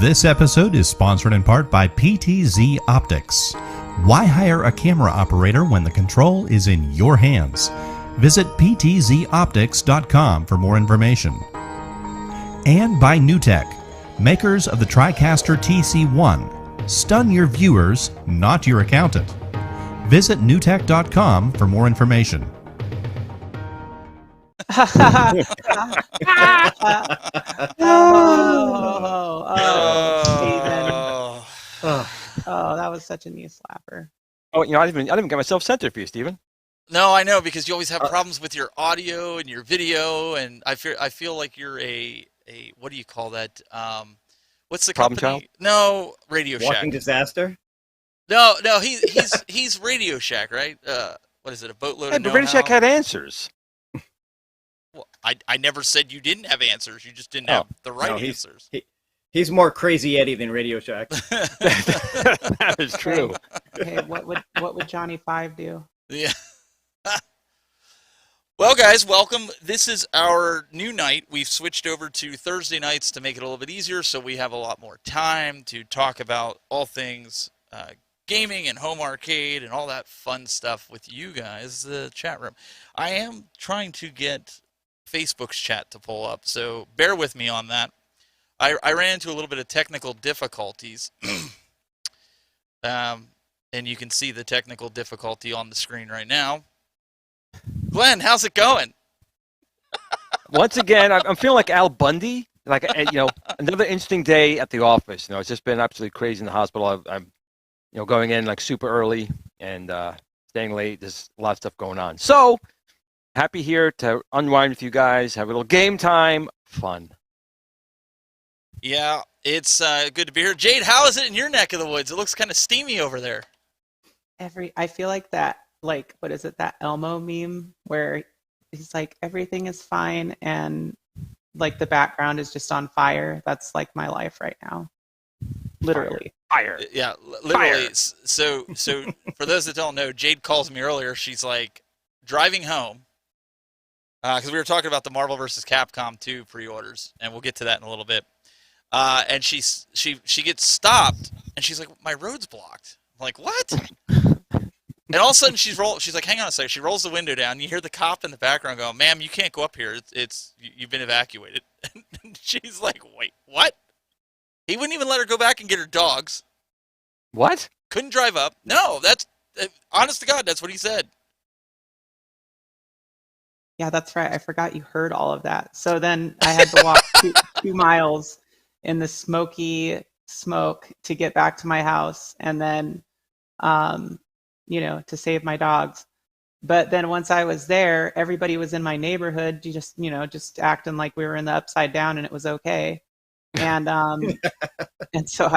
This episode is sponsored in part by PTZ Optics. Why hire a camera operator when the control is in your hands? Visit ptzoptics.com for more information. And by NewTek, makers of the TriCaster TC1. Stun your viewers, not your accountant. Visit newtek.com for more information. Oh, that was such a knee slapper. Oh, I didn't even get myself centered for you, Steven. No, I know, because you always have problems with your audio and your video, and I feel like you're a what do you call that? What's the Problem company? child? No, Radio Shack. Walking disaster? No, he's Radio Shack, right? What is it? A boatload of But Radio Shack had answers. Well, I never said you didn't have answers. You just didn't have the right answers. He's more Crazy Eddie than Radio Shack. That is true. Hey, what would Johnny Five do? Yeah. Well, guys, welcome. This is our new night. We've switched over to Thursday nights to make it a little bit easier, so we have a lot more time to talk about all things gaming and home arcade and all that fun stuff with you guys, the chat room. I am trying to get Facebook's chat to pull up, so bear with me on that. I ran into a little bit of technical difficulties, and you can see the technical difficulty on the screen right now. Glenn, how's it going? Once again, I'm feeling like Al Bundy. Like, another interesting day at the office. It's just been absolutely crazy in the hospital. I'm going in like super early and staying late. There's a lot of stuff going on. So, happy here to unwind with you guys, have a little game time, fun. Yeah, it's good to be here. Jade, how is it in your neck of the woods? It looks kind of steamy over there. I feel like that, like, what is it, that Elmo meme where he's like, everything is fine and like the background is just on fire. That's like my life right now. Literally. Fire. Yeah, literally. Fire. So for those that don't know, Jade calls me earlier. She's like driving home because we were talking about the Marvel vs. Capcom 2 pre-orders, and we'll get to that in a little bit. And she gets stopped, and she's like, "My road's blocked." I'm like, "What?" And all of a sudden, she's like, "Hang on a second." She rolls the window down. You hear the cop in the background go, "Ma'am, you can't go up here. You've been evacuated." And she's like, "Wait, what?" He wouldn't even let her go back and get her dogs. What? Couldn't drive up. No, that's honest to God, that's what he said. Yeah, that's right. I forgot you heard all of that. So then I had to walk 2 miles in the smoky smoke to get back to my house, and then, to save my dogs. But then once I was there, everybody was in my neighborhood, just acting like we were in the Upside Down and it was okay. And and so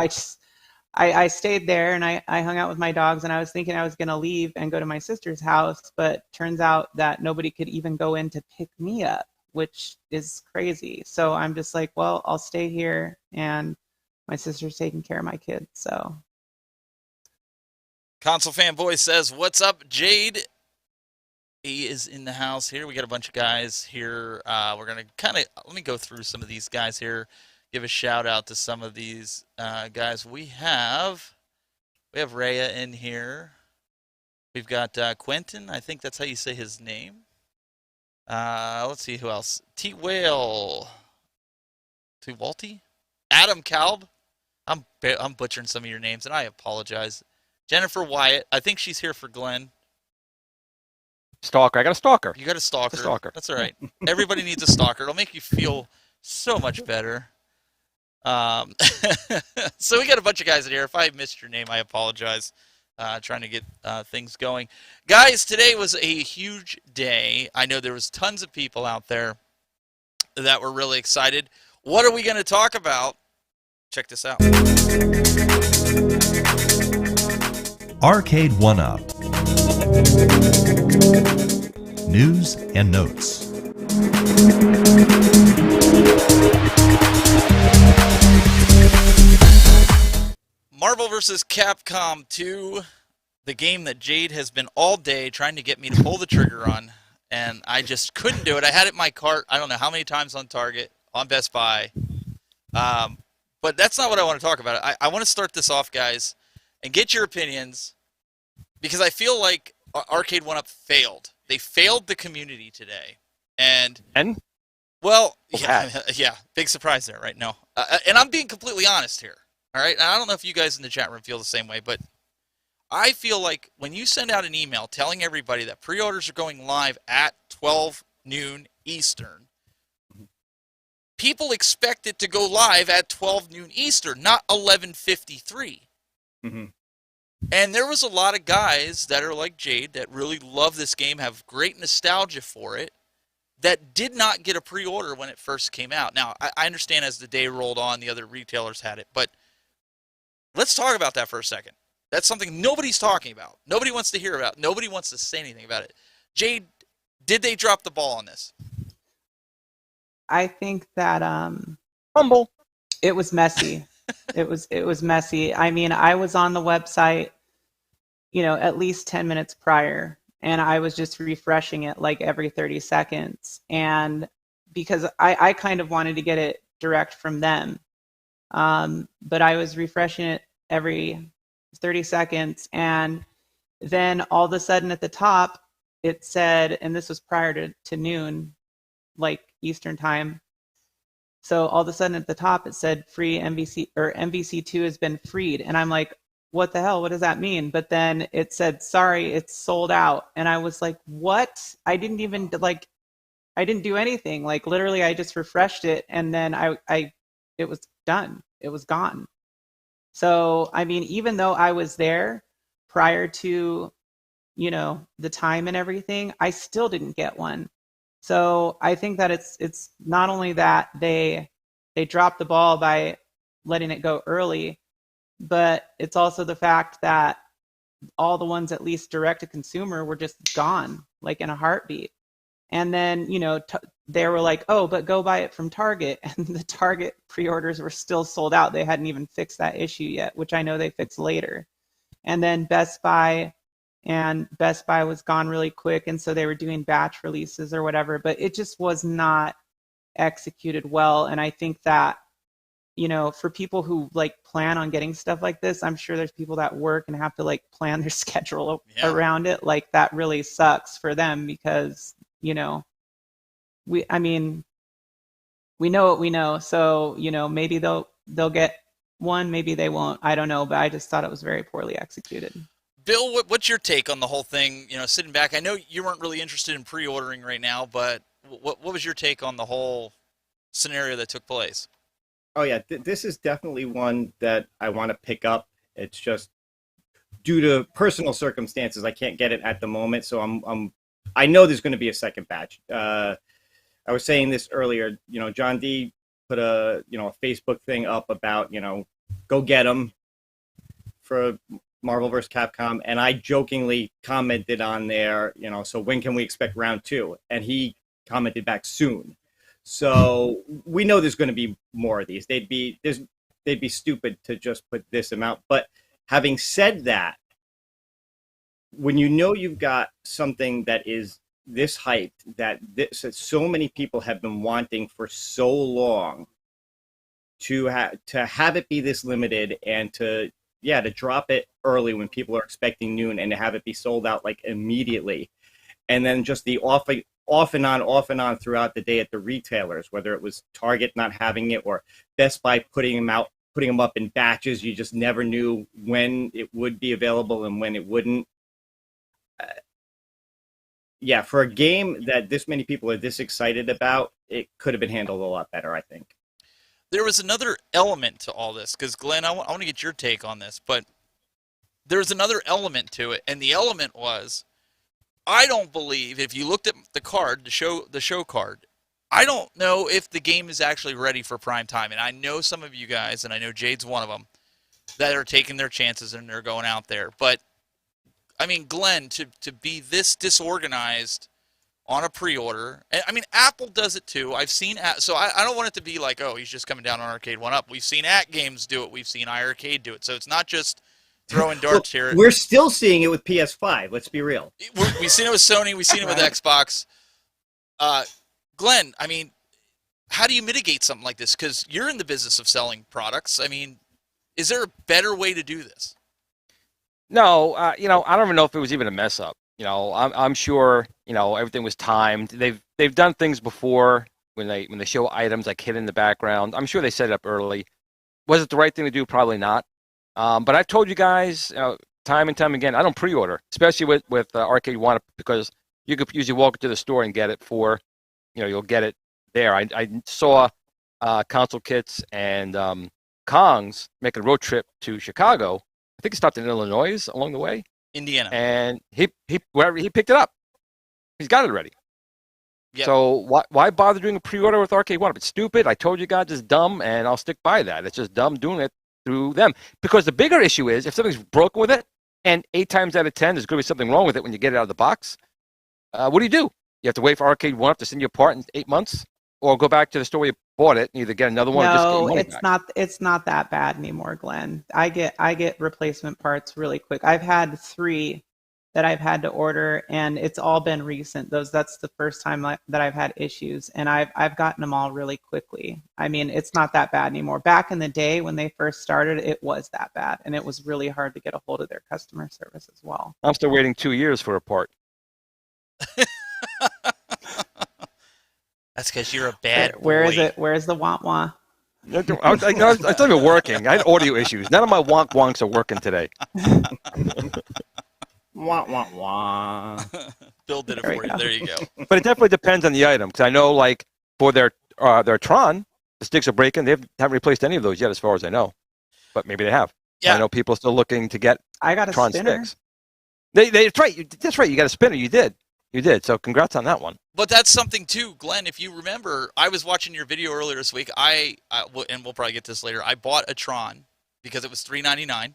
I stayed there and I hung out with my dogs, and I was thinking I was going to leave and go to my sister's house, but turns out that nobody could even go in to pick me up, which is crazy. So I'm just like, well, I'll stay here, and my sister's taking care of my kids. So Console Fanboy says, "What's up, Jade?" He is in the house here. We got a bunch of guys here. We're going to let me go through some of these guys here. Give a shout out to some of these guys. We have Rhea in here. We've got Quentin. I think that's how you say his name. Let's see who else. T Whale. T Walty. Adam Kalb. I'm butchering some of your names, and I apologize. Jennifer Wyatt. I think she's here for Glenn. Stalker. I got a stalker. You got a stalker. Stalker. That's all right. Everybody needs a stalker. It'll make you feel so much better. So we got a bunch of guys in here. If I missed your name, I apologize. Trying to get things going. Guys, today was a huge day. I know there was tons of people out there that were really excited. What are we going to talk about? Check this out. Arcade1up. News and notes. Marvel vs. Capcom 2, the game that Jade has been all day trying to get me to pull the trigger on, and I just couldn't do it. I had it in my cart, I don't know how many times on Target, on Best Buy, But that's not what I want to talk about. I want to start this off, guys, and get your opinions, because I feel like Arcade1up failed. They failed the community today. And well, yeah, big surprise there, right? No. And I'm being completely honest here, all right? And I don't know if you guys in the chat room feel the same way, but I feel like when you send out an email telling everybody that pre-orders are going live at 12 noon Eastern, people expect it to go live at 12 noon Eastern, not 11:53. Mm-hmm. And there was a lot of guys that are like Jade that really love this game, have great nostalgia for it, that did not get a pre-order when it first came out. Now, I understand as the day rolled on, the other retailers had it, but let's talk about that for a second. That's something nobody's talking about. Nobody wants to hear about. Nobody wants to say anything about it. Jade, did they drop the ball on this? I think that Humble. it was messy. It was messy. I mean, I was on the website, at least 10 minutes prior, and I was just refreshing it like every 30 seconds. And because I kind of wanted to get it direct from them, but I was refreshing it every 30 seconds, and then all of a sudden at the top it said, and this was prior to noon, like Eastern time, so all of a sudden at the top it said free MVC, or MVC2 has been freed, and I'm like, what the hell, what does that mean? But then it said, sorry, it's sold out, and I was like, what? I didn't even I didn't do anything, like literally I just refreshed it, and then it was done, it was gone. So, I mean, even though I was there prior to, the time and everything, I still didn't get one. So I think that it's not only that they dropped the ball by letting it go early, but it's also the fact that all the ones at least direct to consumer were just gone, like in a heartbeat. And then, they were like, oh, but go buy it from Target. And the Target pre-orders were still sold out. They hadn't even fixed that issue yet, which I know they fixed later. And then Best Buy was gone really quick. And so they were doing batch releases or whatever, but it just was not executed well. And I think that, for people who plan on getting stuff like this, I'm sure there's people that work and have to plan their schedule around it. That really sucks for them because, we know what we know. So, maybe they'll get one, maybe they won't. I don't know, but I just thought it was very poorly executed. Bill, what's your take on the whole thing? Sitting back, I know you weren't really interested in pre-ordering right now, but what was your take on the whole scenario that took place? Oh yeah, this is definitely one that I want to pick up. It's just due to personal circumstances, I can't get it at the moment. So I know there's going to be a second batch. I was saying this earlier. John D put a Facebook thing up about go get them for Marvel vs. Capcom, and I jokingly commented on there, so when can we expect round 2? And he commented back soon. So we know there's going to be more of these. They'd be stupid to just put this amount. But having said that, when you've got something that is this hyped, that so many people have been wanting for so long, to have it be this limited, and to drop it early when people are expecting noon, and to have it be sold out immediately, and then just the off and on throughout the day at the retailers, whether it was Target not having it or Best Buy putting them up in batches. You just never knew when it would be available and when it wouldn't. For a game that this many people are this excited about, it could have been handled a lot better, I think. There was another element to all this, because Glenn, I want to get your take on this, but there's another element to it, and the element was, I don't believe, if you looked at the card, the show card, I don't know if the game is actually ready for prime time. And I know some of you guys, and I know Jade's one of them, that are taking their chances and they're going out there. But, I mean, Glenn, to be this disorganized on a pre-order, and I mean, Apple does it too. I've seen, so I don't want it to be like, oh, he's just coming down on Arcade1up. We've seen AtGames do it. We've seen iArcade do it. So it's not just throwing darts here. We're still seeing it with PS5. Let's be real. We've seen it with Sony. We've seen it with Xbox. Glenn, I mean, how do you mitigate something like this? Because you're in the business of selling products. I mean, is there a better way to do this? No, I don't even know if it was even a mess up. I'm sure everything was timed. They've done things before when they show items like hidden in the background. I'm sure they set it up early. Was it the right thing to do? Probably not. But I've told you guys time and time again, I don't pre-order, especially with Arcade1up, because you could usually walk into the store and get it for, you'll get it there. I saw console kits and Kongs make a road trip to Chicago. I think he stopped in Illinois along the way. Indiana. And he picked it up. He's got it already. Yep. So why bother doing a pre-order with Arcade1up? It's stupid. I told you guys it's dumb, and I'll stick by that. It's just dumb doing it through them. Because the bigger issue is if something's broken with it, and 8 times out of 10 there's going to be something wrong with it when you get it out of the box, what do? You have to wait for Arcade1up to send you a part in 8 months, or go back to the store where you bought it and either get another one or just get your money back. It's not that bad anymore, Glenn. I get replacement parts really quick. I've had 3 that I've had to order, and it's all been recent. That's the first time that I've had issues, and I've gotten them all really quickly. I mean, it's not that bad anymore. Back in the day when they first started, it was that bad, and it was really hard to get a hold of their customer service as well. I'm still waiting 2 years for a part. That's because you're a bad boy. Where is it? Where's the wah-wah? I was not even working. I had audio issues. None of my wonks are working today. Wah, wah, wah. Bill did it for you. There you go. But it definitely depends on the item. Because I know, like, for their Tron, the sticks are breaking. They haven't replaced any of those yet, as far as I know. But maybe they have. Yeah. I know people are still looking to get Tron sticks. That's right. That's right. You got a spinner. You did. So congrats on that one. But that's something too, Glenn. If you remember, I was watching your video earlier this week. And we'll probably get this later. I bought a Tron because it was $3.99.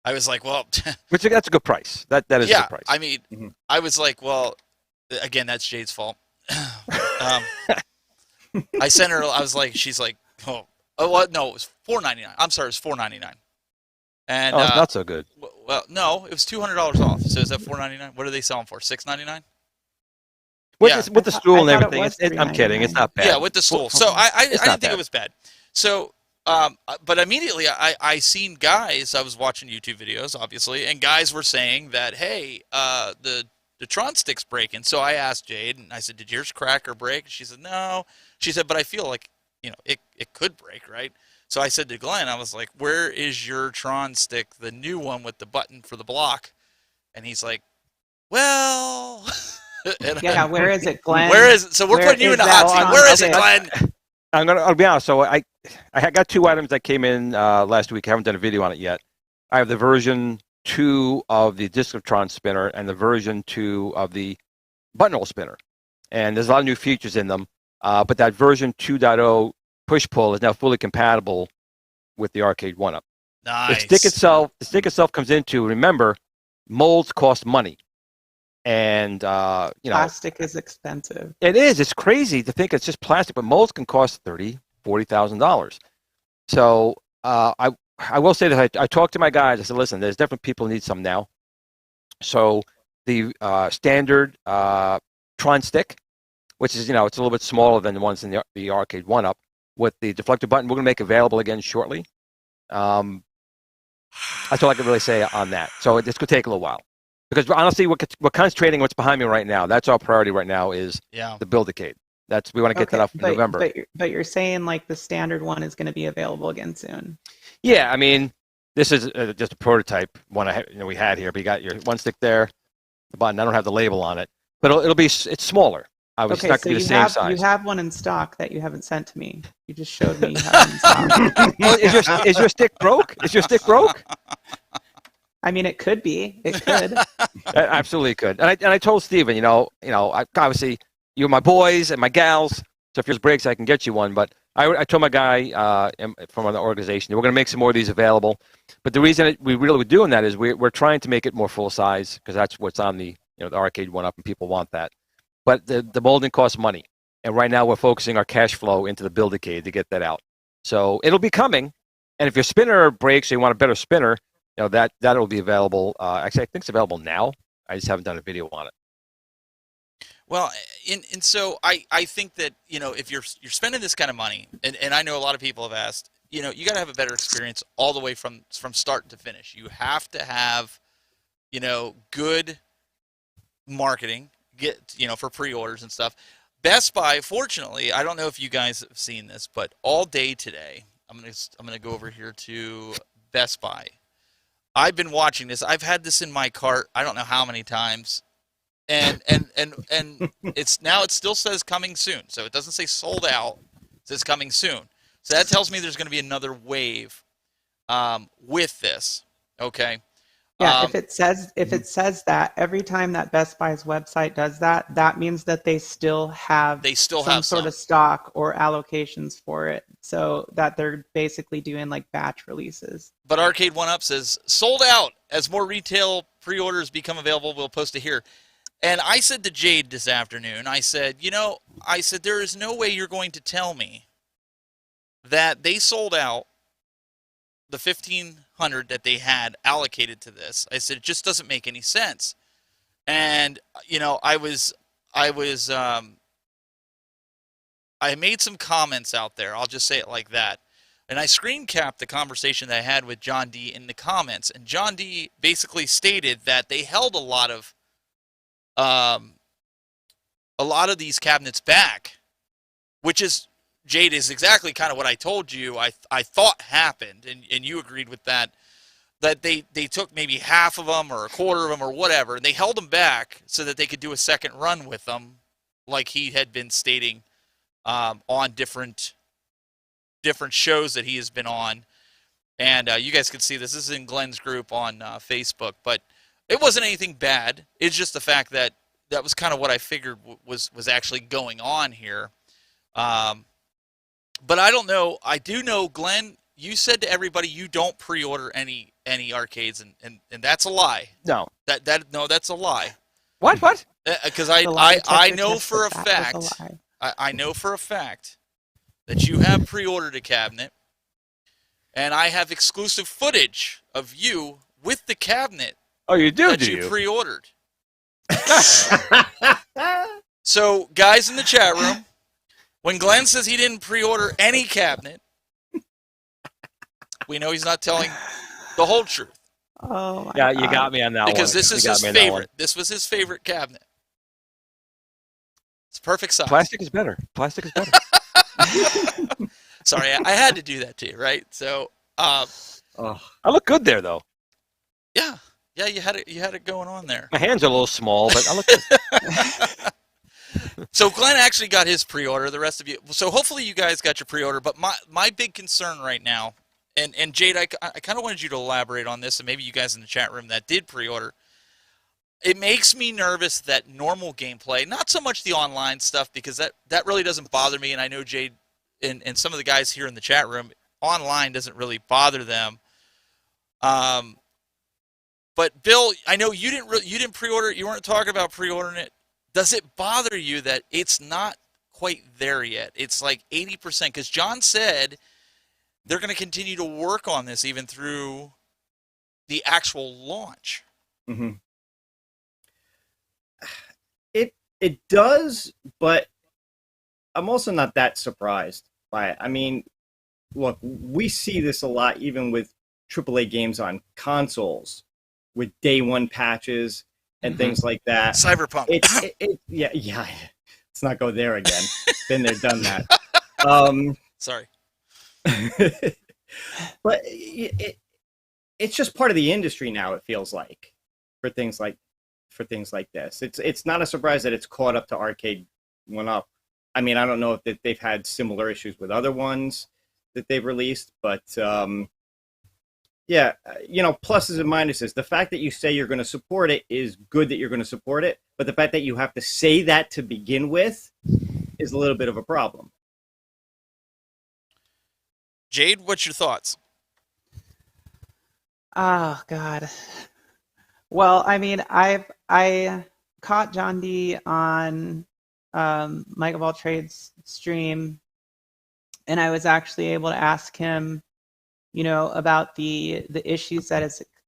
I was like, well, that's a good price. That is a good price. I mean, I was like, well, again, that's Jade's fault. I sent her. I was like, she's like, no, it was $4.99. I'm sorry, it was $4.99. And it's not so good. Well, no, it was $200 off. So is that $4.99? What are they selling for? $6.99? With the stool and everything. I'm kidding. It's not bad. Yeah, with the stool. So I didn't think it was bad. So, but immediately I seen guys. I was watching YouTube videos, obviously, and guys were saying that, hey, the Tron stick's breaking. So I asked Jade, and I said, did yours crack or break? She said, no. She said, but I feel like it could break, right? So I said to Glenn, I was like, where is your Tron stick, the new one with the button for the block? And he's like, well. Where is it, Glenn? Where is it? So we're putting you in the hot seat. Where is it, Glenn? I'll be honest. So I got 2 items that came in last week. I haven't done a video on it yet. I have the version 2 of the Discotron spinner and the version 2 of the buttonhole spinner. And there's a lot of new features in them. But that version 2.0 push-pull is now fully compatible with the Arcade1up. Nice. The stick itself comes into, remember, molds cost money. And, plastic is expensive. It is. It's crazy to think it's just plastic, but molds can cost $30,000, $40,000. So I will say that I talked to my guys. I said, listen, there's definitely people who need some now. So the standard Tron stick, which is, it's a little bit smaller than the ones in the Arcade1up, with the deflector button, we're going to make available again shortly. That's all I can really say on that. So this could take a little while. Because honestly, we're concentrating what's behind me right now. That's our priority right now is the Build-A-Cade. We want to get that up in November. But you're saying like the standard one is going to be available again soon. Yeah, I mean, this is just a prototype one we had here. But you got your one stick there, the button. I don't have the label on it, but it's smaller. It's not going to be the same size. You have one in stock that you haven't sent to me. You just showed me you have it in stock. Well, is your stick broke? Is your stick broke? I mean, it could be. It could. It absolutely could. And I told Steven, obviously you're my boys and my gals. So if yours breaks, I can get you one. But I told my guy from our organization, we're going to make some more of these available. But the reason we really were doing that is we're trying to make it more full size because that's what's on the Arcade1up, and people want that. But the molding costs money, and right now we're focusing our cash flow into the Build-A-Cade to get that out. So it'll be coming. And if your spinner breaks, or you want a better spinner, that'll be available. Actually, I think it's available now. I just haven't done a video on it. Well, and so I think that, if you're spending this kind of money, and I know a lot of people have asked, you got to have a better experience all the way from start to finish. You have to have, good marketing, for pre-orders and stuff. Best Buy, fortunately, I don't know if you guys have seen this, but all day today, I'm gonna go over here to Best Buy. I've been watching this. I've had this in my cart, I don't know how many times. And it still says coming soon. So it doesn't say sold out. It says coming soon. So that tells me there's going to be another wave with this. Okay. Yeah, if it says that every time that Best Buy's website does that, that means that they still have some sort of stock or allocations for it, so that they're basically doing like batch releases. But Arcade1up says sold out. As more retail pre-orders become available, we'll post it here. And I said to Jade this afternoon, I said, there is no way you're going to tell me that they sold out the 1,500 that they had allocated to this. I said, it just doesn't make any sense. And, I made some comments out there. I'll just say it like that. And I screen capped the conversation that I had with John D in the comments. And John D basically stated that they held a lot of these cabinets back, which is, Jade, is exactly kind of what I told you I thought happened, and you agreed with that they took maybe half of them or a quarter of them or whatever, and they held them back so that they could do a second run with them, like he had been stating on different shows that he has been on. And you guys can see this. This is in Glenn's group on Facebook, but it wasn't anything bad. It's just the fact that was kind of what I figured was actually going on here. But I don't know. I do know, Glenn, you said to everybody you don't pre-order any arcades, and that's a lie. No. That's a lie. What? Because I know for a fact, I know for a fact that you have pre-ordered a cabinet, and I have exclusive footage of you with the cabinet. Oh, you do? That you pre-ordered. So, guys in the chat room, when Glenn says he didn't pre-order any cabinet, we know he's not telling the whole truth. Oh, yeah, you got me on that one. Because this is his favorite. This was his favorite cabinet. It's perfect size. Plastic is better. Sorry, I had to do that to you, right? So, I look good there, though. Yeah, you had it going on there. My hands are a little small, but I look good. So Glenn actually got his pre-order. The rest of you, so hopefully you guys got your pre-order. But my big concern right now, and Jade, I kind of wanted you to elaborate on this, and maybe you guys in the chat room that did pre-order. It makes me nervous that normal gameplay, not so much the online stuff, because that really doesn't bother me. And I know Jade and some of the guys here in the chat room, online doesn't really bother them. But Bill, I know you didn't pre-order it. You weren't talking about pre-ordering it. Does it bother you that it's not quite there yet? It's like 80%, because John said they're going to continue to work on this even through the actual launch. Mm-hmm. It does, but I'm also not that surprised by it. I mean, look, we see this a lot even with AAA games on consoles with day one patches and things like that. Cyberpunk. Yeah. Let's not go there again. Been there, done that. Sorry. But it's just part of the industry now, it feels like, for things like this. It's not a surprise that it's caught up to Arcade1up. I mean, I don't know if they've had similar issues with other ones that they've released, but yeah, pluses and minuses. The fact that you say you're going to support it is good that you're going to support it, but the fact that you have to say that to begin with is a little bit of a problem. Jade, what's your thoughts? Oh, God. Well, I mean, I caught John D on Mike of All Trades stream, and I was actually able to ask him, about the issues that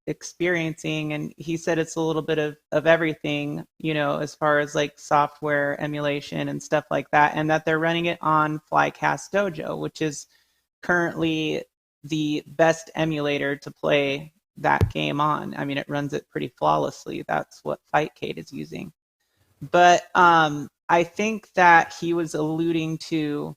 experiencing, and he said it's a little bit of everything, as far as like software emulation and stuff like that, and that they're running it on Flycast Dojo, which is currently the best emulator to play that game on. I mean, it runs it pretty flawlessly. That's what Fightcade is using. But I think that he was alluding to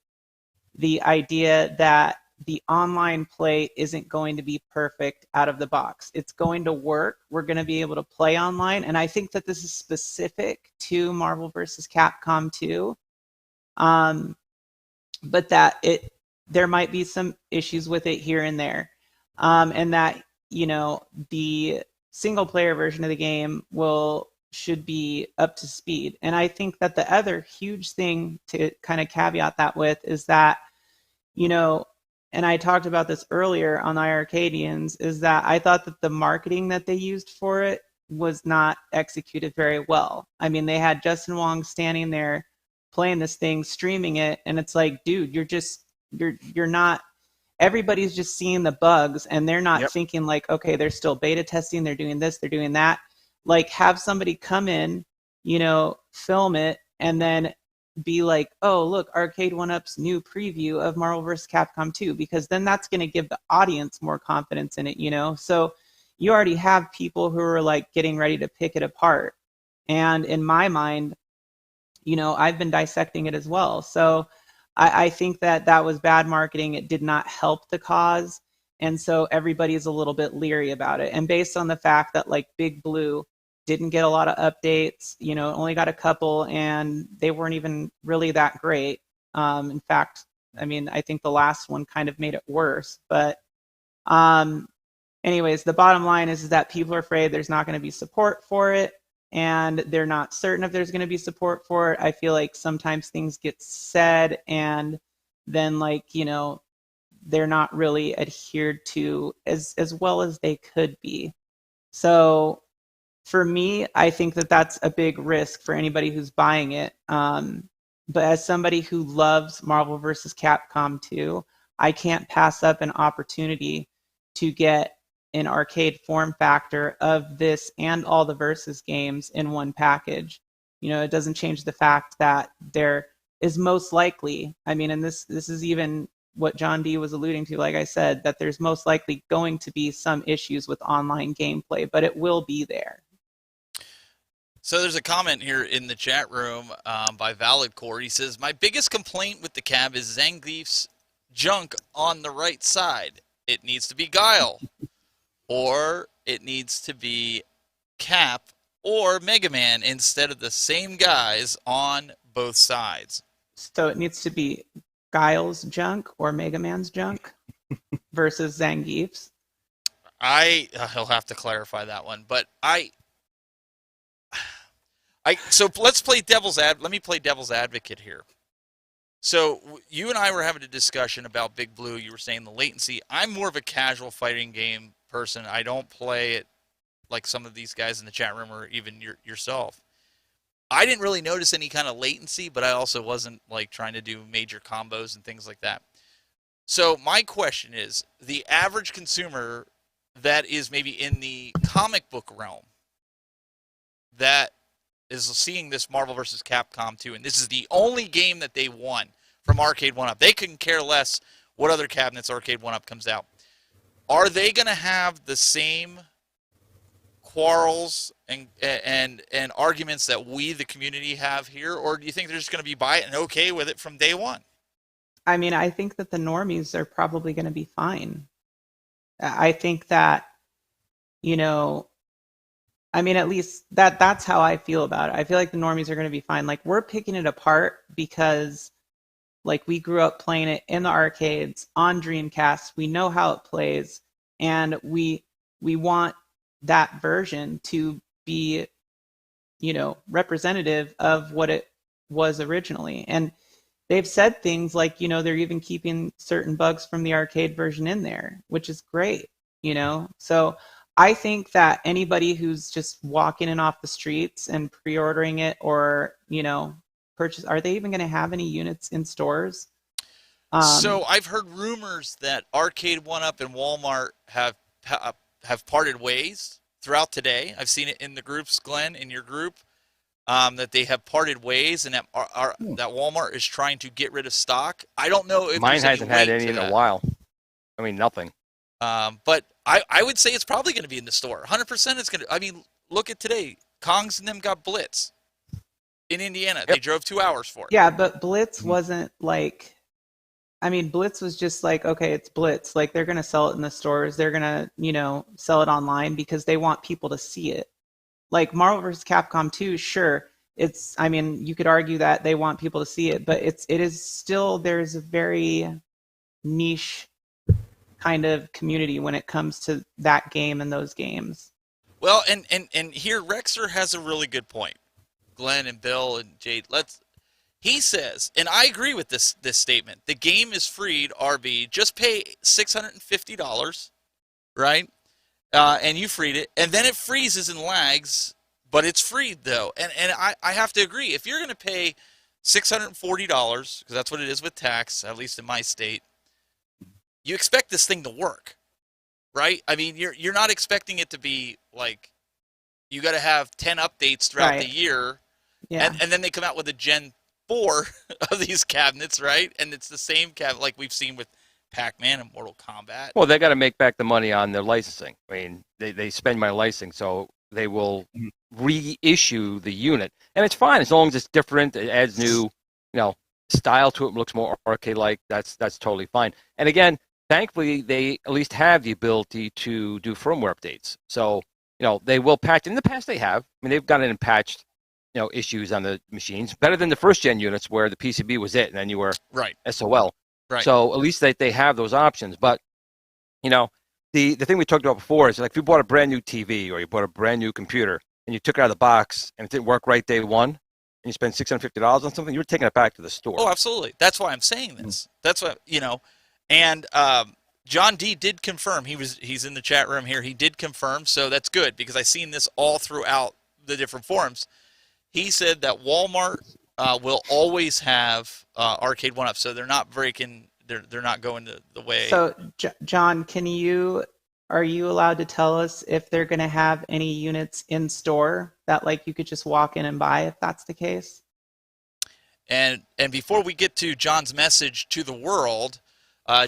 the idea that the online play isn't going to be perfect out of the box. It's going to work. We're going to be able to play online. And I think that this is specific to Marvel vs. Capcom 2. But that there might be some issues with it here and there. And that, the single player version of the game should be up to speed. And I think that the other huge thing to kind of caveat that with is that, and I talked about this earlier on the Arcadians, is that I thought that the marketing that they used for it was not executed very well. I mean, they had Justin Wong standing there playing this thing, streaming it, and it's like, dude, you're not, everybody's just seeing the bugs, and they're not thinking like, okay, they're still beta testing, they're doing this, they're doing that. Like, have somebody come in, film it, and then be like, oh, look, Arcade1up's new preview of Marvel vs. Capcom 2, because then that's going to give the audience more confidence in it, So you already have people who are like getting ready to pick it apart. And in my mind, I've been dissecting it as well. So I think that was bad marketing. It did not help the cause. And so everybody's a little bit leery about it. And based on the fact that like Big Blue didn't get a lot of updates, only got a couple, and they weren't even really that great. In fact, I mean, I think the last one kind of made it worse. But anyways, the bottom line is that people are afraid there's not going to be support for it, and they're not certain if there's going to be support for it. I feel like sometimes things get said, and then like, they're not really adhered to as well as they could be. So for me, I think that that's a big risk for anybody who's buying it. But as somebody who loves Marvel vs. Capcom 2, I can't pass up an opportunity to get an arcade form factor of this and all the Versus games in one package. It doesn't change the fact that there is most likely, I mean, and this is even what John D was alluding to, like I said, that there's most likely going to be some issues with online gameplay, but it will be there. So there's a comment here in the chat room by Valid Core. He says, my biggest complaint with the cab is Zangief's junk on the right side. It needs to be Guile, or it needs to be Cap or Mega Man instead of the same guys on both sides. So it needs to be Guile's junk or Mega Man's junk versus Zangief's. He'll have to clarify that one, but so let's play let me play devil's advocate here. So you and I were having a discussion about Big Blue. You were saying the latency. I'm more of a casual fighting game person. I don't play it like some of these guys in the chat room or even yourself. I didn't really notice any kind of latency, but I also wasn't like trying to do major combos and things like that. So my question is, the average consumer that is maybe in the comic book realm that is seeing this Marvel vs. Capcom 2, and this is the only game that they won from Arcade1up. They couldn't care less what other cabinets Arcade1up comes out. Are they going to have the same quarrels and arguments that we, the community, have here, or do you think they're just going to be by it and okay with it from day one? I mean, I think that the normies are probably going to be fine. I think that, I mean, at least that's how I feel about it. I feel like the normies are going to be fine. Like, we're picking it apart because, like, we grew up playing it in the arcades on Dreamcast. We know how it plays, and we want that version to be, representative of what it was originally. And they've said things like, they're even keeping certain bugs from the arcade version in there, which is great, So I think that anybody who's just walking in off the streets and pre-ordering it or, purchase, are they even going to have any units in stores? So I've heard rumors that Arcade1up and Walmart have have parted ways throughout today. I've seen it in the groups, Glenn, in your group, that they have parted ways, and that that Walmart is trying to get rid of stock. I don't know if Mine there's any hasn't had weight any to in that. a while. I mean, nothing. But I would say it's probably going to be in the store. 100% it's going to. I mean, look at today. Kongs and them got Blitz in Indiana. Yep. They drove 2 hours for it. Yeah, but Blitz wasn't like, I mean, Blitz was just like, okay, it's Blitz. Like, they're going to sell it in the stores. They're going to, you know, sell it online because they want people to see it. Like Marvel vs. Capcom 2, sure. It's, I mean, you could argue that they want people to see it, but it is still, there's a very niche kind of community when it comes to that game and those games. Well, and here Rexer has a really good point. Glenn and Bill and Jade, he says, and I agree with this statement. The game is freed, RB. Just pay $650, right? And you freed it, and then it freezes and lags, but it's freed though. And I have to agree. If you're going to pay $640, because that's what it is with tax, at least in my state, you expect this thing to work, right? I mean, you're not expecting it to be like you got to have 10 updates throughout the year, Yeah. and then they come out with a Gen 4 of these cabinets, right? And it's the same cabinet like we've seen with Pac-Man and Mortal Kombat. Well, they got to make back the money on their licensing. I mean, they spend my licensing, so they will reissue the unit, and it's fine as long as it's different. It adds new, style to it. Looks more arcade-like. That's totally fine. And again, thankfully, they at least have the ability to do firmware updates. So they will patch. In the past, they have. I mean, they've gotten and patched issues on the machines better than the first gen units where the PCB was it, and then you were SOL. Right. So at least they have those options. But the thing we talked about before is like if you bought a brand new TV or you bought a brand new computer and you took it out of the box and it didn't work right day one and you spent $650 on something, you're taking it back to the store. Oh, absolutely. That's why I'm saying this. That's what and John D did confirm. He's in the chat room here. He did confirm, so that's good because I've seen this all throughout the different forums. He said that Walmart will always have Arcade1up, so they're not breaking. They're not going the way. So, John, are you allowed to tell us if they're going to have any units in store that like you could just walk in and buy if that's the case? And before we get to John's message to the world,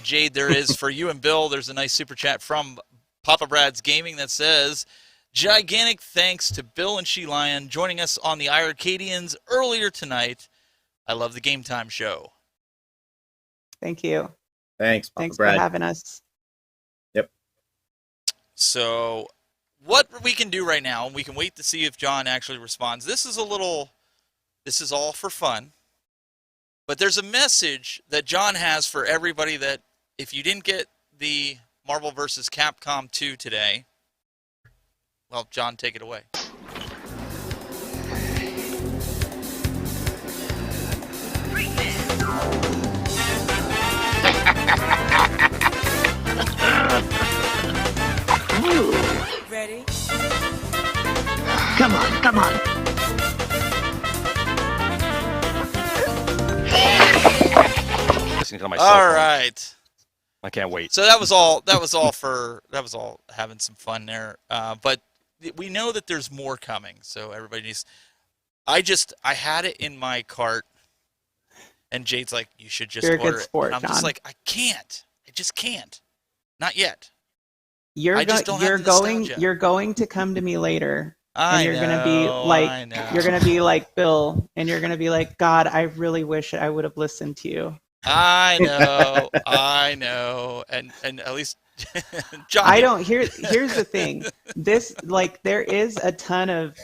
Jade, there is for you and Bill. There's a nice super chat from Papa Brad's Gaming that says, "Gigantic thanks to Bill and She Lion joining us on the iArcadians earlier tonight. I love the Game Time show." Thank you. Thanks, Papa Thanks Brad. for having us. Yep. So what we can do right now, and we can wait to see if John actually responds. This is all for fun. But there's a message that John has for everybody that if you didn't get the Marvel vs. Capcom 2 today, well, John, take it away. Ready? Come on. Listening to my cell phone. All right. I can't wait. So that was all having some fun there. But we know that there's more coming. So everybody needs. I had it in my cart, and Jade's like, "You should just You're a order good it." sport, And I'm John. just like, I can't. I just can't. Not yet. You're I just don't have the nostalgia. You're going to come to me later, I and you're know, gonna be like, I know. you're gonna be like Bill, and you're gonna be like, God, I really wish I would have listened to you. I know, and at least John. I don't. Here's the thing. This there is a ton of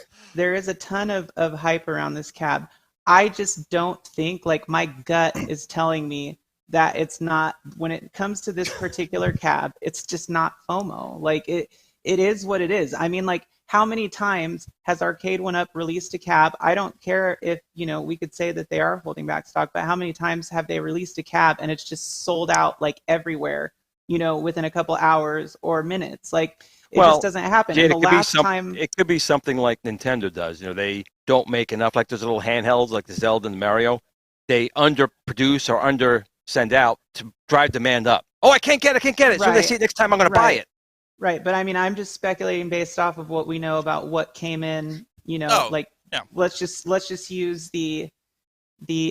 hype around this cab. I just don't think my gut is telling me that it's not, when it comes to this particular cab, it's just not FOMO. It is what it is. I mean, how many times has Arcade1up released a cab? I don't care if, we could say that they are holding back stock, but how many times have they released a cab and it's just sold out everywhere, within a couple hours or minutes? It just doesn't happen. Jade, And the last time, it could be something like Nintendo does. They don't make enough, like those little handhelds like the Zelda and the Mario. They underproduce or under send out to drive demand up. Oh, I can't get it. So they see it next time, I'm going to buy it. Right, but I mean, I'm just speculating based off of what we know about what came in. Oh, Like yeah. let's just use the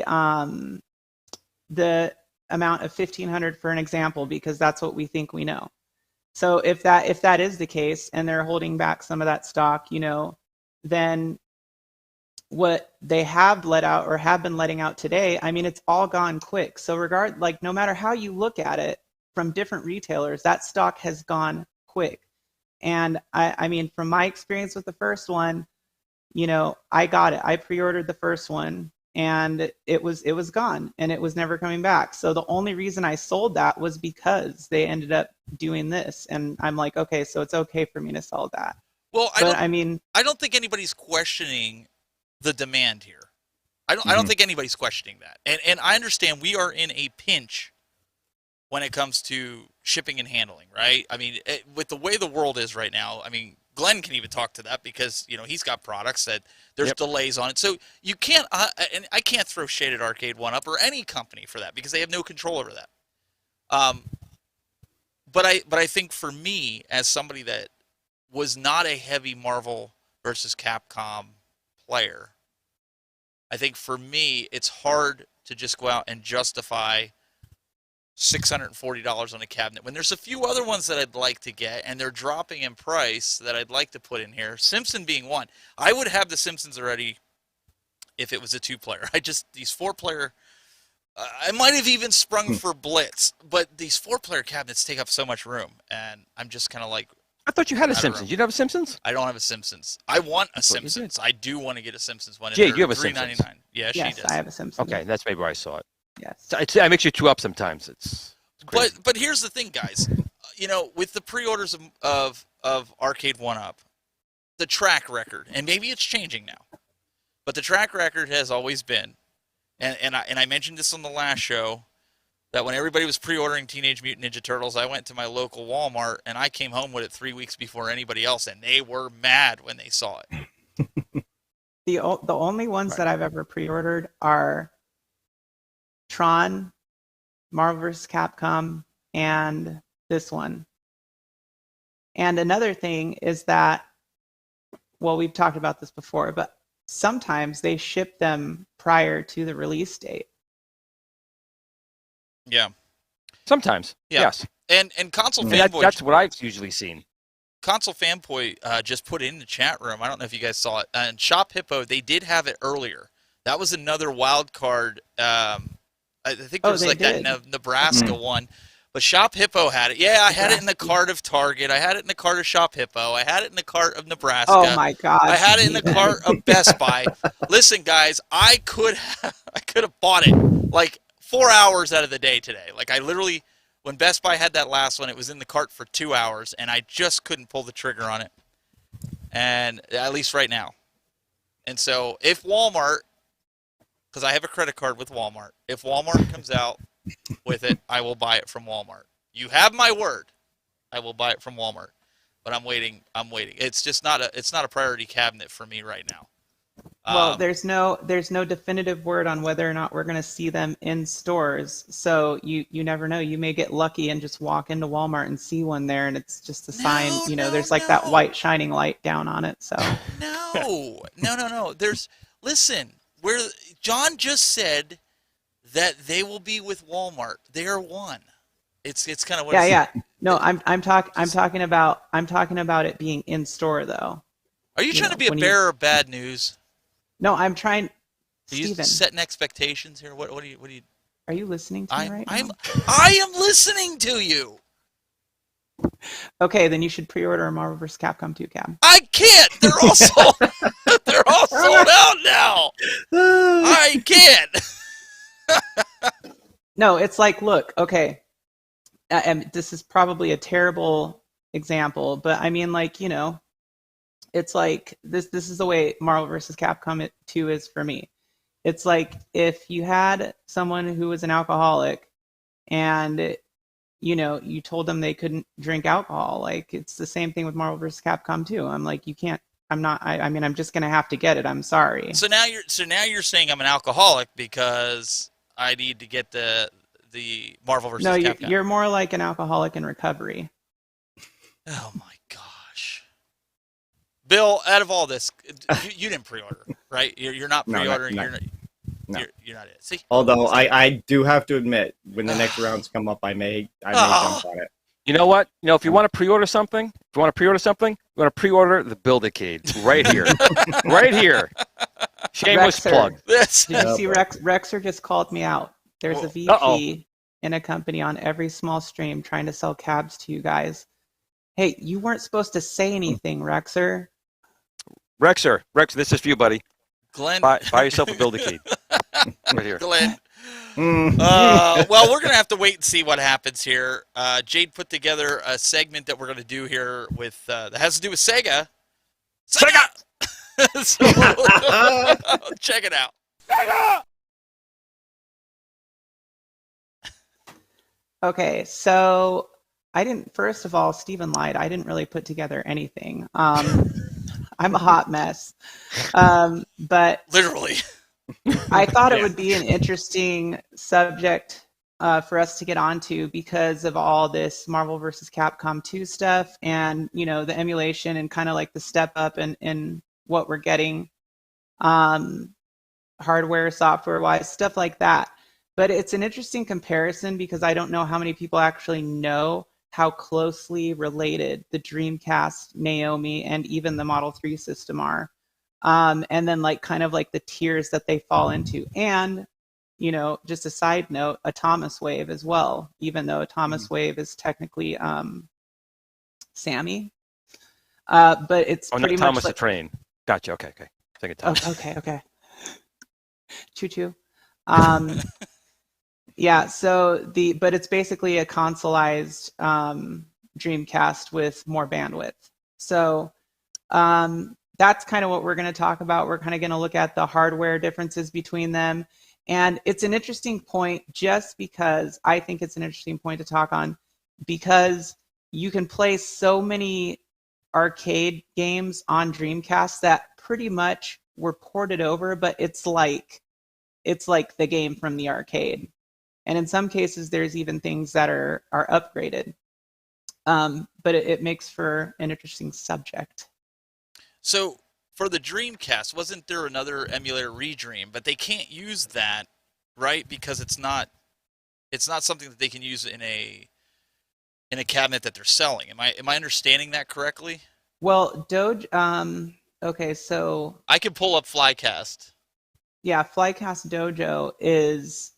amount of 1,500 for an example, because that's what we think we know. So if that is the case and they're holding back some of that stock, then what they have let out or have been letting out today, I mean, it's all gone quick. So no matter how you look at it from different retailers, that stock has gone quick. And I mean, from my experience with the first one, I got it. I pre-ordered the first one and it was gone and it was never coming back. So the only reason I sold that was because they ended up doing this. And I'm like, okay, so it's okay for me to sell that. Well, I don't think anybody's questioning the demand here. I don't think anybody's questioning that. And I understand we are in a pinch when it comes to shipping and handling, right? I mean, with the way the world is right now, I mean, Glenn can even talk to that because, he's got products that there's delays on it. So you can't, and I can't throw shade at Arcade1up or any company for that because they have no control over that. But I think for me, as somebody that was not a heavy Marvel versus Capcom player, I think for me, it's hard to just go out and justify $640 on a cabinet when there's a few other ones that I'd like to get and they're dropping in price that I'd like to put in here. Simpson being one. I would have the Simpsons already if it was a 2-player. These 4-player, I might have even sprung for Blitz, but these 4-player cabinets take up so much room and I'm just kind of like, I thought you had a Simpsons. You don't have a Simpsons? I don't have a Simpsons. I want a Simpsons. I do want to get a Simpsons one. Jay, you have a Simpsons? Yeah, yes, she does. I have a Simpsons. Okay, that's maybe where I saw it. Yes. I mix you two up sometimes. It's crazy. But here's the thing, guys. With the pre-orders of Arcade1up, the track record, and maybe it's changing now, but the track record has always been, and I mentioned this on the last show, that when everybody was pre-ordering Teenage Mutant Ninja Turtles, I went to my local Walmart and I came home with it 3 weeks before anybody else, and they were mad when they saw it. The only ones that I've ever pre-ordered are Tron, Marvel vs. Capcom, and this one. And another thing is that, well, we've talked about this before, but sometimes they ship them prior to the release date. Yeah. Sometimes. Yeah. Yes. And Console Fanboy. That's what I've usually seen. Console Fanboy just put it in the chat room. I don't know if you guys saw it. And Shop Hippo, they did have it earlier. That was another wild card. I think there was that Nebraska one. But Shop Hippo had it. Yeah, I had it in the cart of Target. I had it in the cart of Shop Hippo. I had it in the cart of Nebraska. Oh my God! I had it in the cart of Best Buy. Listen, guys, I could have bought it like 4 hours out of the day today. Like I literally, when Best Buy had that last one, it was in the cart for 2 hours, and I just couldn't pull the trigger on it. And at least right now. And so if Walmart, because I have a credit card with Walmart, if Walmart comes out with it, I will buy it from Walmart. You have my word. I will buy it from Walmart. But I'm waiting. It's just not a priority cabinet for me right now. Well, there's no definitive word on whether or not we're going to see them in stores. So you never know. You may get lucky and just walk into Walmart and see one there, and it's just a sign. There's like that white shining light down on it. So no. Listen, John just said that they will be with Walmart. They are one. It's kind of what. Yeah. No, I'm talking about it being in store though. Are you trying to be a bearer of bad news? No, I'm trying. Are you Steven, setting expectations here? What are you? Are you listening to me right now? I am listening to you. Okay, then you should pre-order a Marvel vs. Capcom 2 cab. I can't. They're all sold. They're all sold out now. I can't. No, it's like, look, okay, and this is probably a terrible example, but I mean, like, it's like this is the way Marvel vs. Capcom 2 is for me. It's like if you had someone who was an alcoholic and you told them they couldn't drink alcohol. Like, it's the same thing with Marvel vs. Capcom 2. I'm like, you can't. I'm not. I mean, I'm just gonna have to get it. I'm sorry. So now you're saying I'm an alcoholic because I need to get the Marvel vs. Capcom. No, you're more like an alcoholic in recovery. Oh my gosh. Bill, out of all this, you didn't pre-order, right? You're not No, pre-ordering. no. You're not it. See. Although I do have to admit, when the next rounds come up, I may jump on it. You know what? You know, if you want to pre-order something, you want to pre-order the Build-A-Cade right here, right here. Shameless Rexer. plug. Did you see Rexer just called me out? There's a VP in a company on every small stream trying to sell cabs to you guys. Hey, you weren't supposed to say anything, Rexer. Rexer, this is for you, buddy. Glenn, buy yourself a Build-A-Cade right here. Glenn. Well, we're gonna have to wait and see what happens here. Jade put together a segment that we're gonna do here with that has to do with Sega. Sega. So, check it out. Sega! Okay, so first of all, Steven lied. I didn't really put together anything. I'm a hot mess. But literally, I thought it would be an interesting subject for us to get onto because of all this Marvel vs. Capcom 2 stuff and, you know, the emulation and kind of like the step up in what we're getting hardware, software-wise, stuff like that. But it's an interesting comparison because I don't know how many people actually know how closely related the Dreamcast, Naomi, and even the Model 3 system are. And then like kind of like the tiers that they fall into. And, you know, just a side note, a Thomas Wave as well, even though a Thomas Wave is technically Sammy. But it's pretty not Thomas much the Train. Gotcha. Okay. Second time. Okay. Choo-choo. Yeah, but it's basically a consoleized Dreamcast with more bandwidth. So that's kind of what we're going to talk about. We're kind of going to look at the hardware differences between them. And it's an interesting point just because I think it's an interesting point to talk on because you can play so many arcade games on Dreamcast that pretty much were ported over, but it's like the game from the arcade. And in some cases, there's even things that are upgraded. But it makes for an interesting subject. So for the Dreamcast, wasn't there another emulator, Redream? But they can't use that, right? Because it's not something that they can use in a cabinet that they're selling. Am I understanding that correctly? Well, Dojo. Okay, so I can pull up Flycast. Yeah, Flycast Dojo is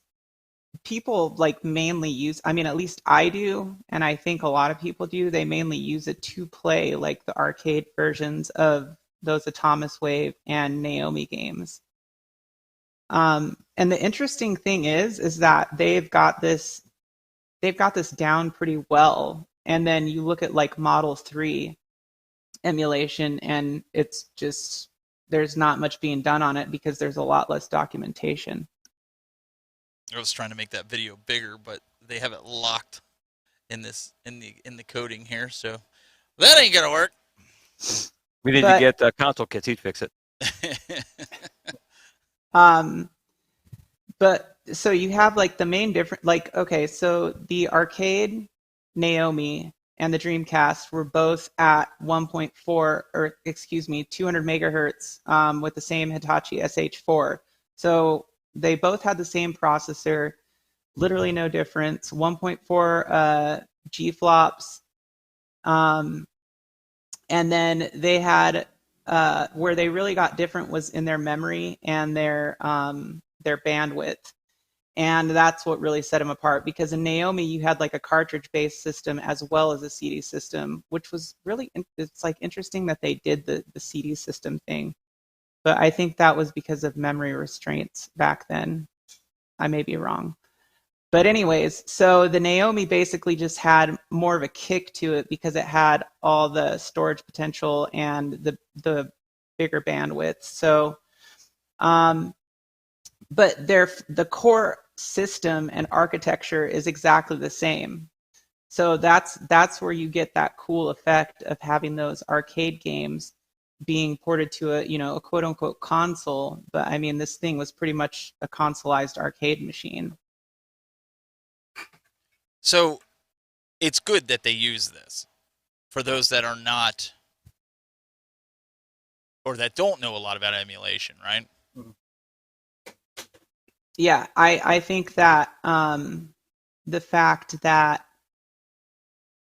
people like mainly use. I mean, at least I do, and I think a lot of people do. They mainly use it to play like the arcade versions of those Thomas Wave and Naomi games. And the interesting thing is that they've got this down pretty well. And then you look at like Model 3 emulation, and it's just there's not much being done on it because there's a lot less documentation. I was trying to make that video bigger, but they have it locked in the coding here, so that ain't gonna work. We need to get console kits. He'd fix it. But so you have like the main difference. Like, okay, so the arcade Naomi and the Dreamcast were both at 200 megahertz with the same Hitachi SH4. So they both had the same processor, literally no difference. 1.4 G-flops. And then they had, where they really got different was in their memory and their bandwidth. And that's what really set them apart, because in Naomi, you had like a cartridge-based system as well as a CD system, which was really, it's like interesting that they did the CD system thing. But I think that was because of memory restraints back then. I may be wrong. But anyways, so the Naomi basically just had more of a kick to it because it had all the storage potential and the bigger bandwidth. So, but the core system and architecture is exactly the same. So that's where you get that cool effect of having those arcade games being ported to a quote unquote console. But I mean, this thing was pretty much a consoleized arcade machine. So it's good that they use this. for those that are not or that don't know a lot about emulation, right? Yeah, I think that the fact that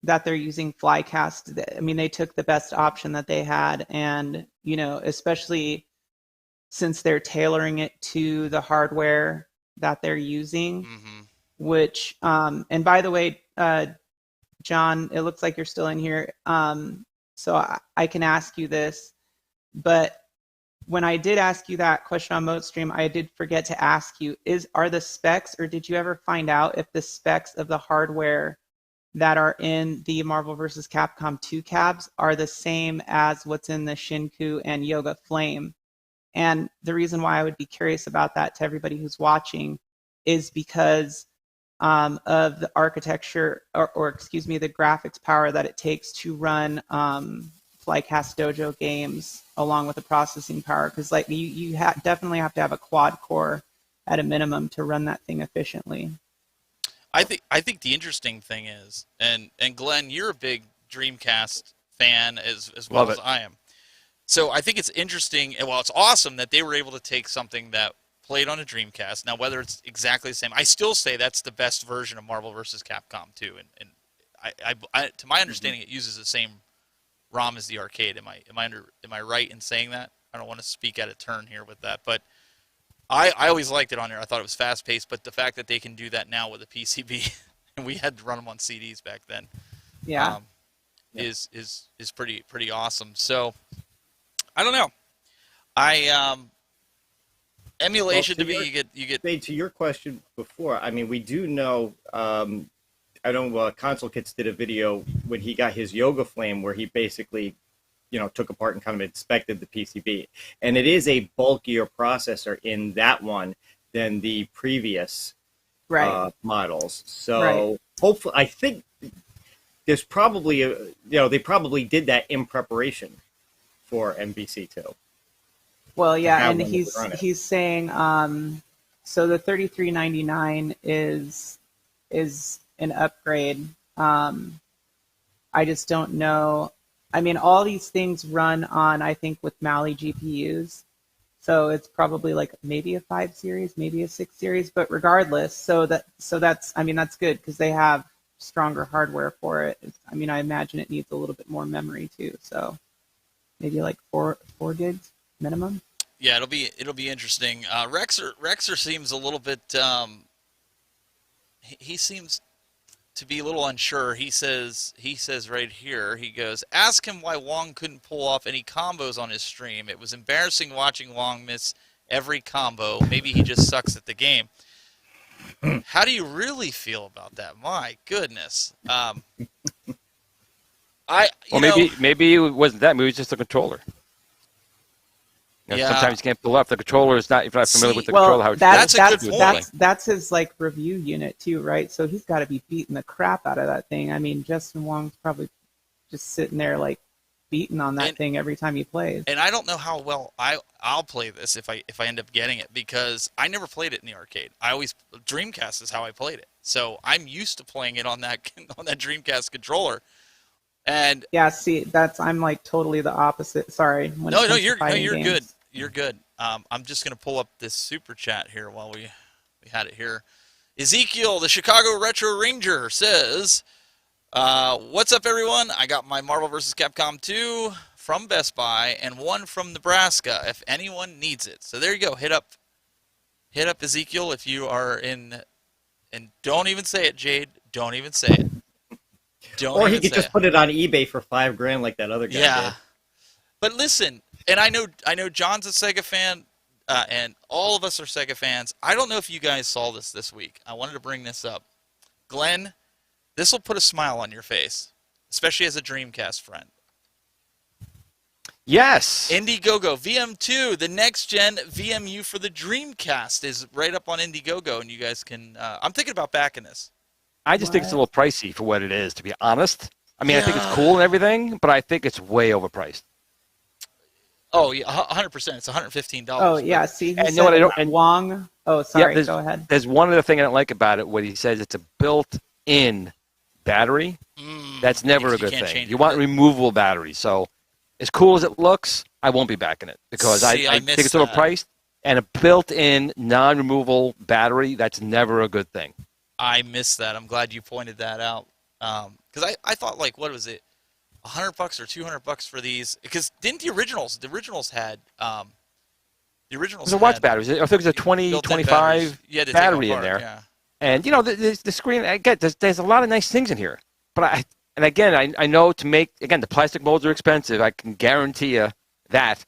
they're using Flycast, I mean, they took the best option that they had, and especially since they're tailoring it to the hardware that they're using, which and by the way, John, it looks like you're still in here, so I can ask you this, but when I did ask you that question on ModeStream, I did forget to ask you, are the specs, or did you ever find out if the specs of the hardware that are in the Marvel vs. Capcom 2 cabs are the same as what's in the Shinku and Yoga Flame? And the reason why I would be curious about that to everybody who's watching is because of the architecture, or excuse me, the graphics power that it takes to run Flycast Dojo games, along with the processing power. Because like you definitely have to have a quad core at a minimum to run that thing efficiently. I think the interesting thing is, and Glenn, you're a big Dreamcast fan as well as I am. So I think it's interesting, and well, it's awesome that they were able to take something that played on a Dreamcast. Now, whether it's exactly the same, I still say that's the best version of Marvel vs. Capcom 2. And I to my understanding, it uses the same ROM as the arcade. Am I right in saying that? I don't want to speak out of turn here with that, but I always liked it on there. I thought it was fast paced, but the fact that they can do that now with a PCB, and we had to run them on CDs back then, is pretty awesome. So I don't know. Emulation, to me, you get. To your question before, I mean, we do know. I know Console Kits did a video when he got his Yoga Flame, where he basically, took apart and kind of inspected the PCB, and it is a bulkier processor in that one than the previous models. So hopefully, I think there's probably they probably did that in preparation for MVC2. Well, yeah, and he's saying so the $33.99 is an upgrade. I just don't know. I mean, all these things run on, I think, with Mali GPUs. So it's probably like maybe a 5 series, maybe a 6 series, but regardless, so that's I mean, that's good because they have stronger hardware for it. I mean, I imagine it needs a little bit more memory too. So maybe like 4 gigs minimum. Yeah, it'll be interesting. Rexer seems a little bit. He seems to be a little unsure. He says right here. He goes, ask him why Wong couldn't pull off any combos on his stream. It was embarrassing watching Wong miss every combo. Maybe he just sucks at the game. How do you really feel about that? My goodness. Maybe it wasn't that. Maybe it was just the controller. Sometimes you can't pull off the controller. If you're not familiar with the controller, how that's a good point. That's his like review unit too, right? So he's got to be beating the crap out of that thing. I mean, Justin Wong's probably just sitting there like beating on that thing every time he plays. And I don't know how well I'll play this if I end up getting it, because I never played it in the arcade. Dreamcast is how I played it, so I'm used to playing it on that Dreamcast controller. And yeah, see, I'm like totally the opposite. Sorry. You're good. You're good. I'm just going to pull up this super chat here while we had it here. Ezekiel, the Chicago Retro Ranger, says, what's up, everyone? I got my Marvel vs. Capcom 2 from Best Buy and one from Nebraska if anyone needs it. So there you go. Hit up Ezekiel if you are in, and don't even say it, Jade. Don't even say it. Or he could just put it on eBay for $5,000 like that other guy did. But listen, and I know John's a Sega fan, and all of us are Sega fans. I don't know if you guys saw this week. I wanted to bring this up. Glenn, this will put a smile on your face, especially as a Dreamcast friend. Yes. Indiegogo VM2, the next-gen VMU for the Dreamcast, is right up on Indiegogo, and you guys can... I'm thinking about backing this. I just think it's a little pricey for what it is, to be honest. I mean, I think it's cool and everything, but I think it's way overpriced. Oh, yeah, 100%. It's $115. Oh, yeah. See, and you know what? Wong. Oh, sorry. Yeah, go ahead. There's one other thing I don't like about it. What he says, it's a built-in battery, that's never a good can't thing. change You it. want removable battery. So as cool as it looks, I won't be backing it because See, I I think missed it's that. overpriced. And a built-in non-removable battery, that's never a good thing. I missed that. I'm glad you pointed that out. Because I thought, like, what was it, $100 or $200 for these? Because didn't the originals had the originals There's a watch had battery. I think there's a 20, built-in batteries 25 you had to take battery in apart, there. Yeah. And, you know, the screen, again, there's a lot of nice things in here. But I know to make, again, the plastic molds are expensive. I can guarantee you that.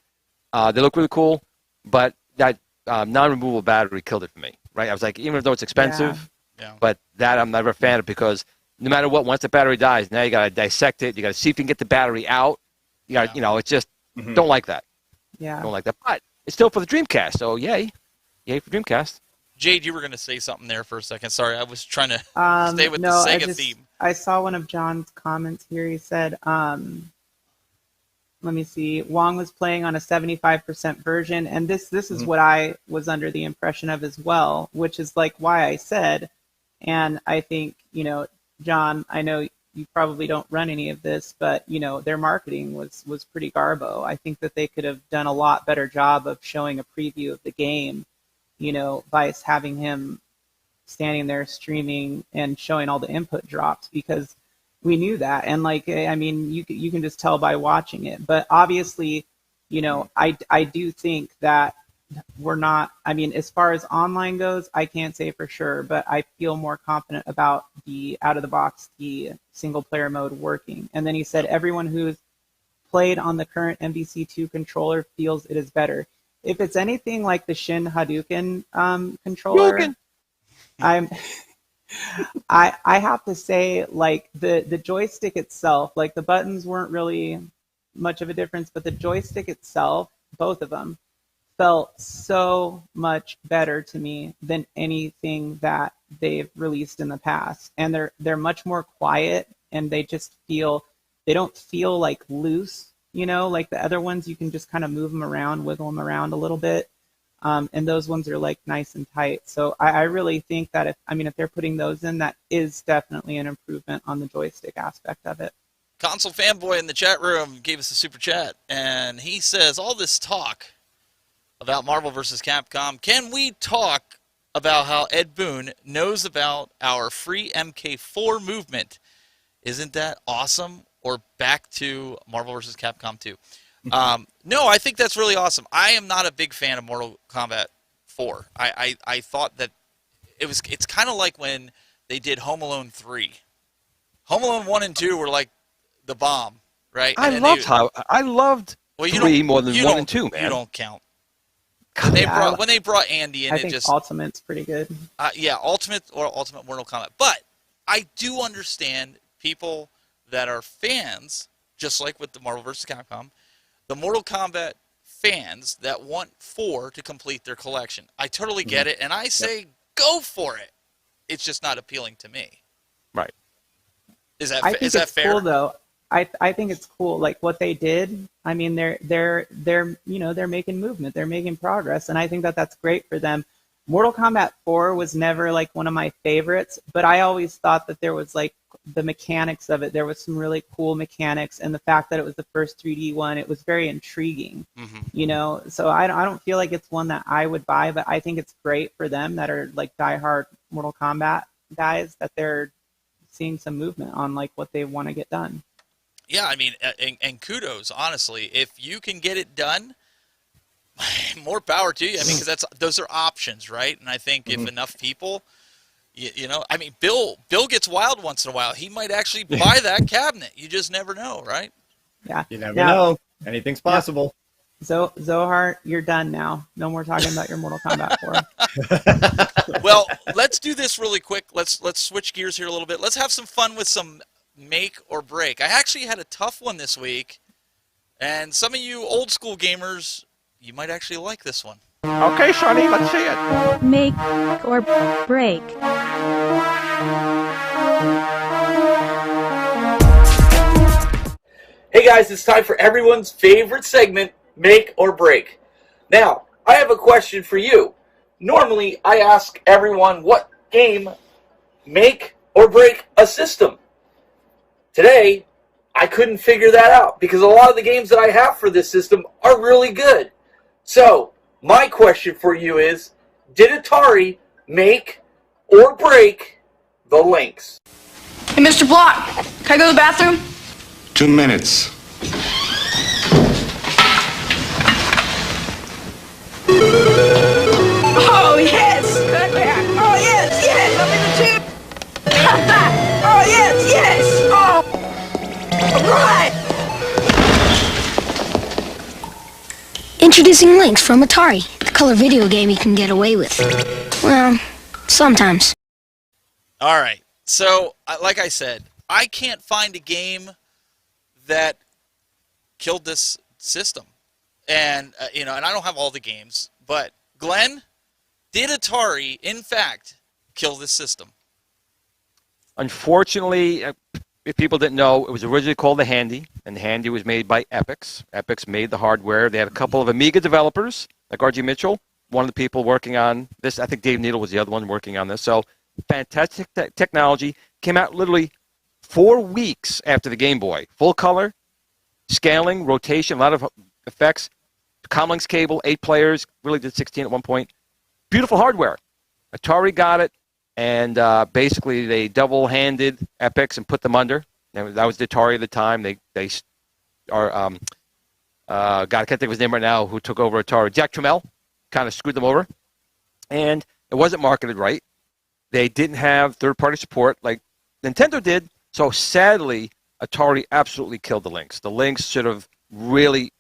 They look really cool, but that non-removable battery killed it for me, right? I was like, even though it's expensive, Yeah. but that I'm never a fan of because no matter what, once the battery dies, now you got to dissect it. You got to see if you can get the battery out. You got, you know, it's just, don't like that. Yeah. Don't like that. But it's still for the Dreamcast, so yay. Yay for Dreamcast. Jade, you were going to say something there for a second. Sorry, I was trying to stay with no, the Sega theme. I saw one of John's comments here. He said, let me see, Wong was playing on a 75% version, and this is what I was under the impression of as well, which is like why I said, and I think, you know, John, I know you probably don't run any of this, but, you know, their marketing was pretty garbo. I think that they could have done a lot better job of showing a preview of the game, you know, by having him standing there streaming and showing all the input drops, because we knew that. And like, I mean, you can just tell by watching it. But obviously, you know, I do think that we're not, I mean, as far as online goes, I can't say for sure, but I feel more confident about the out of the box, the single player mode working. And then he said, everyone who's played on the current MVC2 controller feels it is better. If it's anything like the Shin Hadouken controller, I have to say, like, the joystick itself, like the buttons weren't really much of a difference, but the joystick itself, both of them, felt so much better to me than anything that they've released in the past. And they're much more quiet, and they don't feel like loose, you know, like the other ones. You can just kind of move them around, wiggle them around a little bit. And those ones are like nice and tight. So I really think that if they're putting those in, that is definitely an improvement on the joystick aspect of it. Console Fanboy in the chat room gave us a super chat, and he says, all this talk about Marvel vs. Capcom, can we talk about how Ed Boon knows about our free MK4 movement? Isn't that awesome? Or back to Marvel vs. Capcom 2. No, I think that's really awesome. I am not a big fan of Mortal Kombat 4. I thought that it's kind of like when they did Home Alone 3. Home Alone 1 and 2 were like the bomb, right? I loved 3 more than 1 and 2, man. You don't count. God, When they brought Andy in, I think Ultimate's pretty good. Yeah, Ultimate Mortal Kombat. But I do understand people that are fans, just like with the Marvel vs. Capcom, the Mortal Kombat fans that want 4 to complete their collection. I totally get it, and I say go for it. It's just not appealing to me. Right. Is that it's fair? Cool though. I think it's cool. Like what they did. I mean, they're making movement. They're making progress, and I think that that's great for them. Mortal Kombat 4 was never like one of my favorites, but I always thought that there was like the mechanics of it. There was some really cool mechanics, and the fact that it was the first 3D one, it was very intriguing. You know, so I don't feel like it's one that I would buy, but I think it's great for them that are like diehard Mortal Kombat guys, that they're seeing some movement on like what they want to get done. Yeah, I mean, and kudos, honestly. If you can get it done, more power to you. I mean, because those are options, right? And I think if enough people, you know, I mean, Bill gets wild once in a while. He might actually buy that cabinet. You just never know, right? Yeah. You never know. Anything's possible. Zohar, you're done now. No more talking about your Mortal Kombat 4. Well, let's do this really quick. Let's switch gears here a little bit. Let's have some fun with some make or break. I actually had a tough one this week, and some of you old school gamers, you might actually like this one. Okay, Shawnee, let's see it. Make or break. Hey guys, it's time for everyone's favorite segment, Make or Break. Now, I have a question for you. Normally, I ask everyone what game make or break a system. Today, I couldn't figure that out because a lot of the games that I have for this system are really good. So, my question for you is, did Atari make or break the Lynx? Hey, Mr. Block, can I go to the bathroom? 2 minutes. Oh, yes! Oh, yes, yes! I'm in the tube! Oh, yes, yes! Oh! Right! Introducing Lynx from Atari, the color video game you can get away with. Well, sometimes. All right. So, like I said, I can't find a game that killed this system. And, and I don't have all the games. But, Glenn, did Atari, in fact, kill this system? Unfortunately, if people didn't know, it was originally called the Handy, and the Handy was made by Epix. Epix made the hardware. They had a couple of Amiga developers, like R.G. Mitchell, one of the people working on this. I think Dave Needle was the other one working on this. So, fantastic technology. Came out literally 4 weeks after the Game Boy. Full color, scaling, rotation, a lot of effects. Comlinks cable, 8 players, really did 16 at one point. Beautiful hardware. Atari got it, and basically they double-handed Epix and put them under. And that was the Atari at the time. God, I can't think of his name right now, who took over Atari. Jack Tramiel kind of screwed them over. And it wasn't marketed right. They didn't have third-party support like Nintendo did. So sadly, Atari absolutely killed the Lynx. The Lynx should have really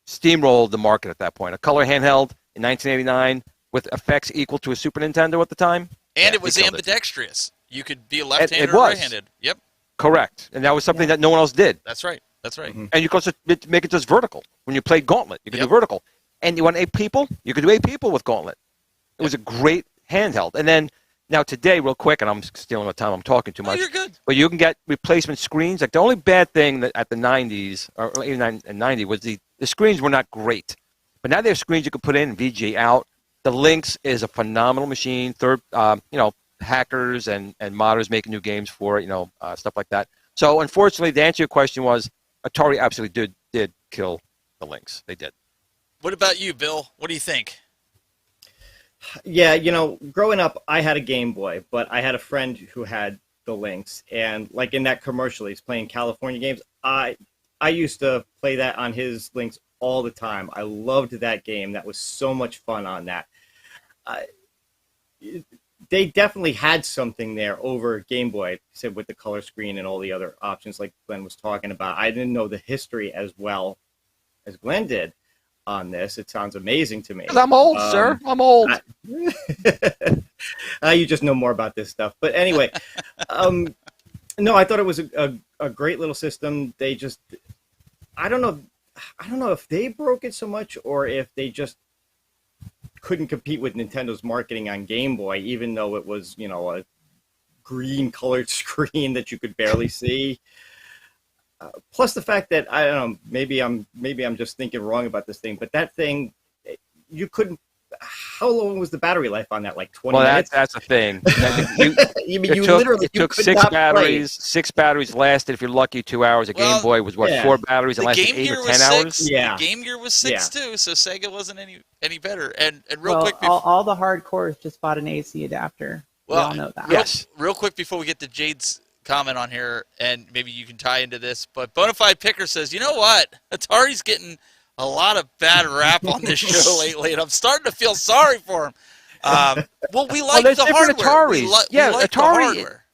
steamrolled the market at that point. A color handheld in 1989 with effects equal to a Super Nintendo at the time. And it was ambidextrous. You could be left-handed It or was. right-handed. Yep. Correct. And that was something that no one else did. That's right. That's right. Mm-hmm. And you could also make it just vertical. When you played Gauntlet, you could do vertical. And you want 8 people, you could do 8 people with Gauntlet. It was a great handheld. And then, now today, real quick, and I'm stealing my time, I'm talking too much. Oh, you're good. But you can get replacement screens. Like the only bad thing that at the 90s, or 89 and 90, was the screens were not great. But now they have screens you can put in and VGA out. The Lynx is a phenomenal machine. Hackers and modders making new games for it, stuff like that. So unfortunately, the answer to your question was Atari absolutely did kill the Lynx. They did. What about you, Bill? What do you think? Yeah, growing up, I had a Game Boy, but I had a friend who had the Lynx, and like in that commercial, he's playing California games. I used to play that on his Lynx all the time. I loved that game. That was so much fun on that. They definitely had something there over Game Boy, said with the color screen and all the other options like Glenn was talking about. I didn't know the history as well as Glenn did on this. It sounds amazing to me. 'Cause I'm old, sir. I'm old. You just know more about this stuff. But anyway, no, I thought it was a great little system. They just, I don't know if they broke it so much or if they just couldn't compete with Nintendo's marketing on Game Boy, even though it was, a green colored screen that you could barely see. Plus the fact that, I don't know, maybe I'm just thinking wrong about this thing, but that thing, you couldn't. How long was the battery life on that? Like 20 minutes? That's the thing. It took 6 batteries. 6 batteries lasted, if you're lucky, 2 hours. A Game Boy was, 4 batteries and lasted 8 or 10 hours? Yeah. The Game Gear was 6 too, so Sega wasn't any better. And real quick, all the hardcores just bought an AC adapter. Well, we all know that. Yes. Real quick before we get to Jade's comment on here, and maybe you can tie into this, but Bonafide Picker says, you know what? Atari's getting a lot of bad rap on this show lately, and I'm starting to feel sorry for him. We like the hardware. Ataris. We like Atari. the hardware.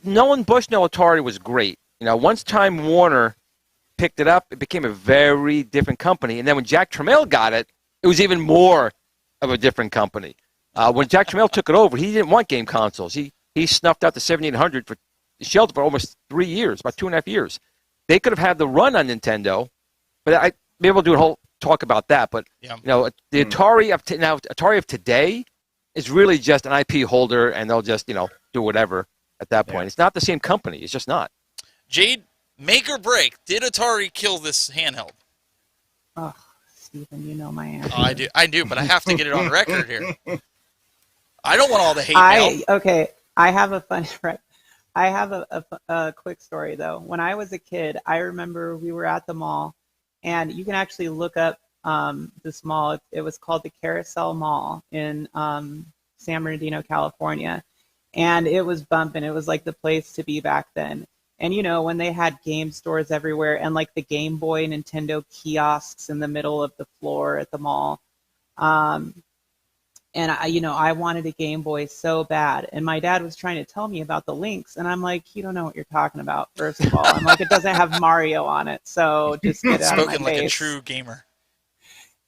Nolan Bushnell Atari was great. Once Time Warner picked it up, it became a very different company. And then when Jack Tramiel got it, it was even more of a different company. When Jack Tramiel took it over, he didn't want game consoles. He snuffed out the 7800 for shelved for almost 3 years, about 2.5 years. They could have had the run on Nintendo, but maybe we'll do a whole talk about that. But the Atari Atari of today is really just an IP holder, and they'll just do whatever at that point. It's not the same company. It's just not. Jade, make or break? Did Atari kill this handheld? Oh, Stephen, you know my answer. Oh, I do, but I have to get it on record here. I don't want all the hate mail. Okay, I have a funny. Right. I have a quick story though. When I was a kid, I remember we were at the mall, and you can actually look up this mall. It was called the Carousel Mall in San Bernardino, California, and it was bumping. It was like the place to be back then. And you know, when they had game stores everywhere, and like the Game Boy, Nintendo kiosks in the middle of the floor at the mall. And I wanted a Game Boy so bad. And my dad was trying to tell me about the links. And I'm like, you don't know what you're talking about, first of all. I'm like, it doesn't have Mario on it. So just get out of my Spoken like a face. true gamer.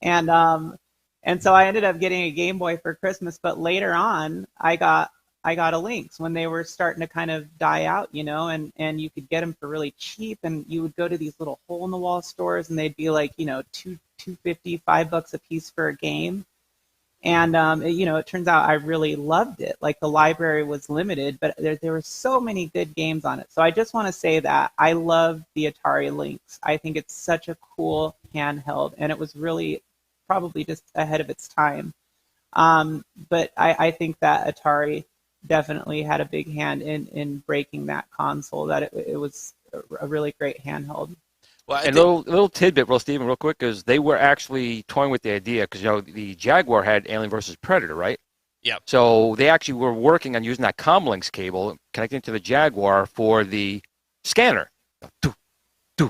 And so I ended up getting a Game Boy for Christmas. But later on, I got a Lynx when they were starting to kind of die out, and you could get them for really cheap. And you would go to these little hole-in-the-wall stores, and they'd be like, $2.50, $5 a piece for a game. And, it turns out I really loved it. Like, the library was limited, but there were so many good games on it. So I just want to say that I love the Atari Lynx. I think it's such a cool handheld, and it was really probably just ahead of its time. But I think that Atari definitely had a big hand in breaking that console, that it was a really great handheld. Well, and little tidbit, Stephen, real quick, because they were actually toying with the idea, because the Jaguar had Alien vs. Predator, right? Yeah. So they actually were working on using that Comlinks cable, connecting to the Jaguar for the scanner.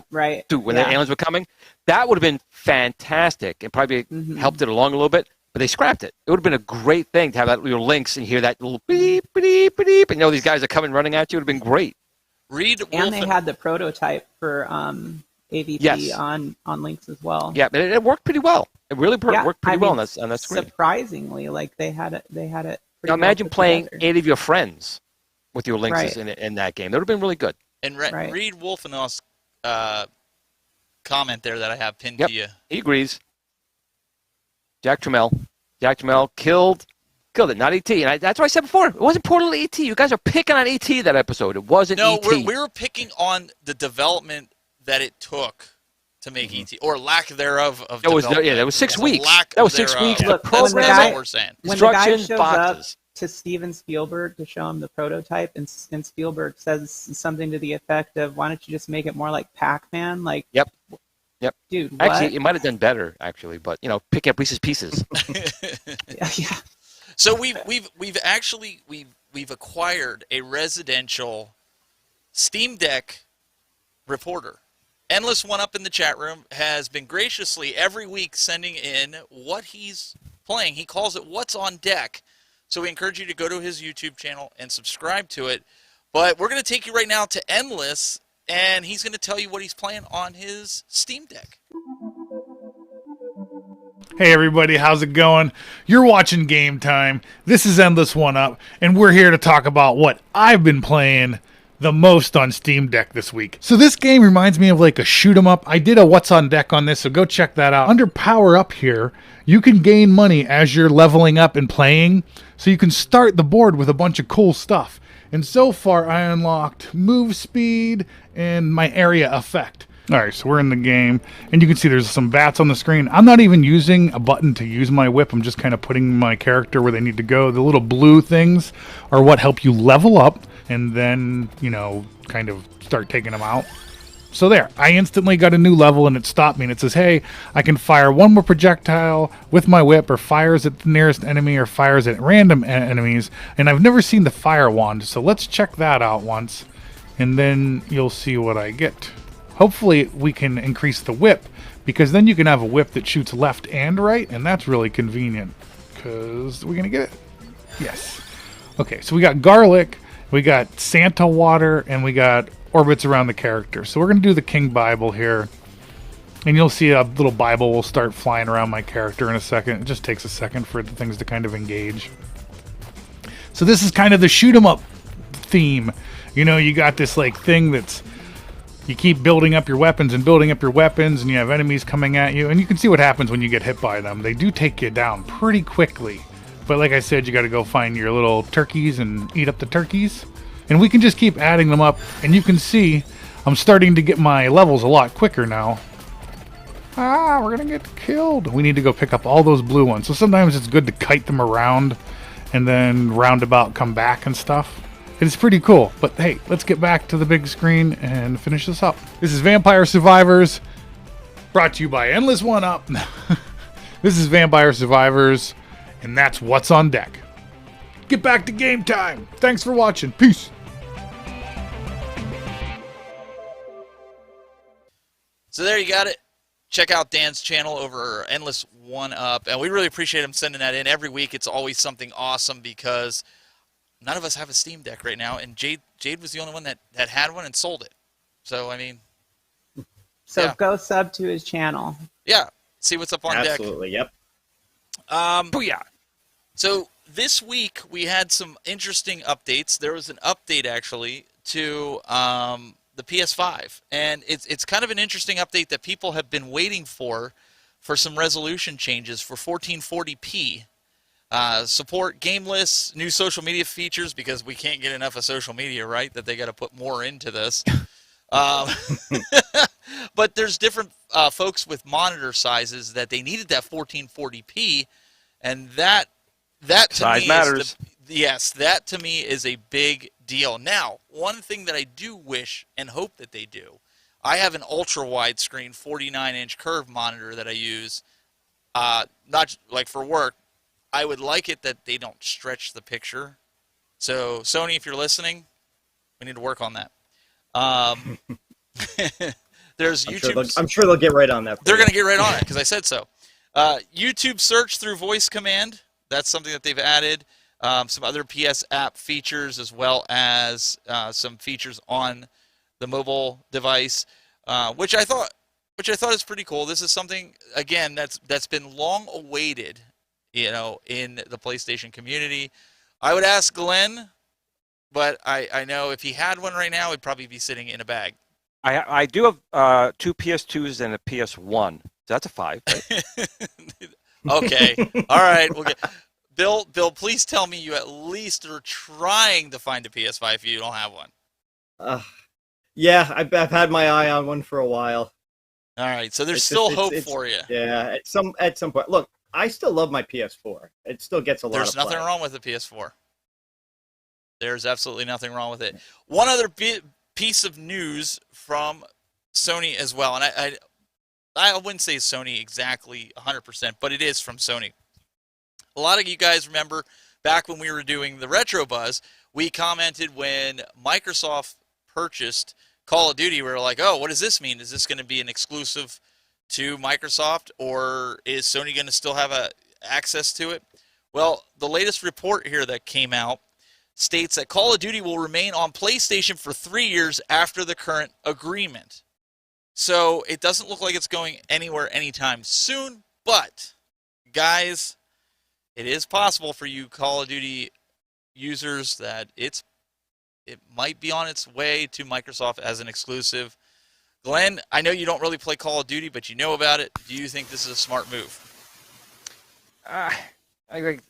Right. When the aliens were coming, that would have been fantastic and probably helped it along a little bit. But they scrapped it. It would have been a great thing to have that little Lynx and hear that little beep, beep, beep, and these guys are coming running at you. It would have been great. And they had the prototype for AVP on Lynx as well. Yeah, but it worked pretty well. It really worked pretty well on that screen. Surprisingly, like they had it pretty now imagine well playing together. 8 of your friends with your Lynxes in that game. That would have been really good. And read Wolfenau's comment there that I have pinned to you. He agrees. Jack Trammell killed it, not E.T. And that's what I said before. It wasn't Portal E.T. You guys are picking on E.T. that episode. It wasn't E.T. No, we were picking on the development that it took to make E.T. or lack thereof of development. That was 6 weeks. That was 6 weeks. Look, that's what we're saying. When the guy shows up to Steven Spielberg to show him the prototype, and Spielberg says something to the effect of, "Why don't you just make it more like Pac-Man?" Like, Yep. Dude, what? Actually, it might have done better, actually, but pick up Reese's Pieces. Yeah. So we've acquired a residential Steam Deck reporter. Endless One Up in the chat room has been graciously every week sending in what he's playing. He calls it What's on Deck. So we encourage you to go to his YouTube channel and subscribe to it. But we're going to take you right now to Endless, and he's going to tell you what he's playing on his Steam Deck. Hey everybody, how's it going? You're watching Game Time. This is Endless One Up, and we're here to talk about what I've been playing the most on Steam Deck this week. So this game reminds me of like a shoot 'em up. I did a What's on Deck on this, so go check that out. Under Power Up here, you can gain money as you're leveling up and playing, so you can start the board with a bunch of cool stuff. And so far, I unlocked move speed and my area effect. All right, so we're in the game, and you can see there's some bats on the screen. I'm not even using a button to use my whip. I'm just kind of putting my character where they need to go. The little blue things are what help you level up and then, kind of start taking them out. So there, I instantly got a new level, and it stopped me, and it says, hey, I can fire one more projectile with my whip, or fires at the nearest enemy, or fires at random enemies, and I've never seen the fire wand, so let's check that out once, and then you'll see what I get. Hopefully we can increase the whip, because then you can have a whip that shoots left and right, and that's really convenient, because we're going to get it. Yes. Okay, so we got garlic, we got Santa water, and we got orbits around the character. So we're going to do the King Bible here. And you'll see a little Bible will start flying around my character in a second. It just takes a second for the things to kind of engage. So this is kind of the shoot 'em up theme. You got this thing that's, you keep building up your weapons and building up your weapons, and you have enemies coming at you. And you can see what happens when you get hit by them. They do take you down pretty quickly. But like I said, you got to go find your little turkeys and eat up the turkeys. And we can just keep adding them up, and you can see I'm starting to get my levels a lot quicker now. We're going to get killed. We need to go pick up all those blue ones. So sometimes it's good to kite them around and then roundabout come back and stuff. It's pretty cool. But hey, let's get back to the big screen and finish this up. This is Vampire Survivors, brought to you by Endless One Up. This is Vampire Survivors, and that's what's on deck. Get back to game time. Thanks for watching. Peace. So there you got it. Check out Dan's channel over Endless One Up, and we really appreciate him sending that in every week. It's always something awesome because none of us have a Steam Deck right now, and Jade was the only one that had one and sold it. So I mean, so go sub to his channel. Yeah, see what's up on deck. Absolutely, yep. Booyah. So this week we had some interesting updates. There was an update actually to the PS5, and it's kind of an interesting update that people have been waiting for some resolution changes for 1440p. Support game lists, new social media features, because we can't get enough of social media, right? That they got to put more into this. But there's different folks with monitor sizes that they needed that 1440p, and that to size me matters. Yes, that to me is a big deal. Now, one thing that I do wish and hope that they do, I have an ultra widescreen 49-inch curved monitor that I use, not like for work. I would like it that they don't stretch the picture. So Sony, if you're listening, we need to work on that. There's YouTube. I'm sure they'll get right on that. They're going to get right on it because I said so. YouTube search through voice command. That's something that they've added. Some other PS app features, as well as some features on the mobile device, which I thought is pretty cool. This is something, again, that's been long awaited, in the PlayStation community. I would ask Glenn, but I know if he had one right now, it'd probably be sitting in a bag. I do have 2 PS2s and a PS1. So that's a 5. Right? Okay. All right. We'll get Bill, please tell me you at least are trying to find a PS5 if you don't have one. Yeah, I've had my eye on one for a while. All right. So there's still hope for you. Yeah, at some point. Look, I still love my PS4. It still gets a lot of There's nothing play. wrong with the PS4. There's absolutely nothing wrong with it. One other piece of news from Sony as well, and I wouldn't say Sony exactly 100%, but it is from Sony. A lot of you guys remember back when we were doing the Retro Buzz, we commented when Microsoft purchased Call of Duty, we were like, oh, what does this mean? Is this going to be an exclusive to Microsoft, or is Sony going to still have access to it? Well, the latest report here that came out states that Call of Duty will remain on PlayStation for 3 years after the current agreement. So it doesn't look like it's going anywhere anytime soon, but guys, it is possible for you Call of Duty users that it might be on its way to Microsoft as an exclusive. Glenn, I know you don't really play Call of Duty, but you know about it. Do you think this is a smart move? I don't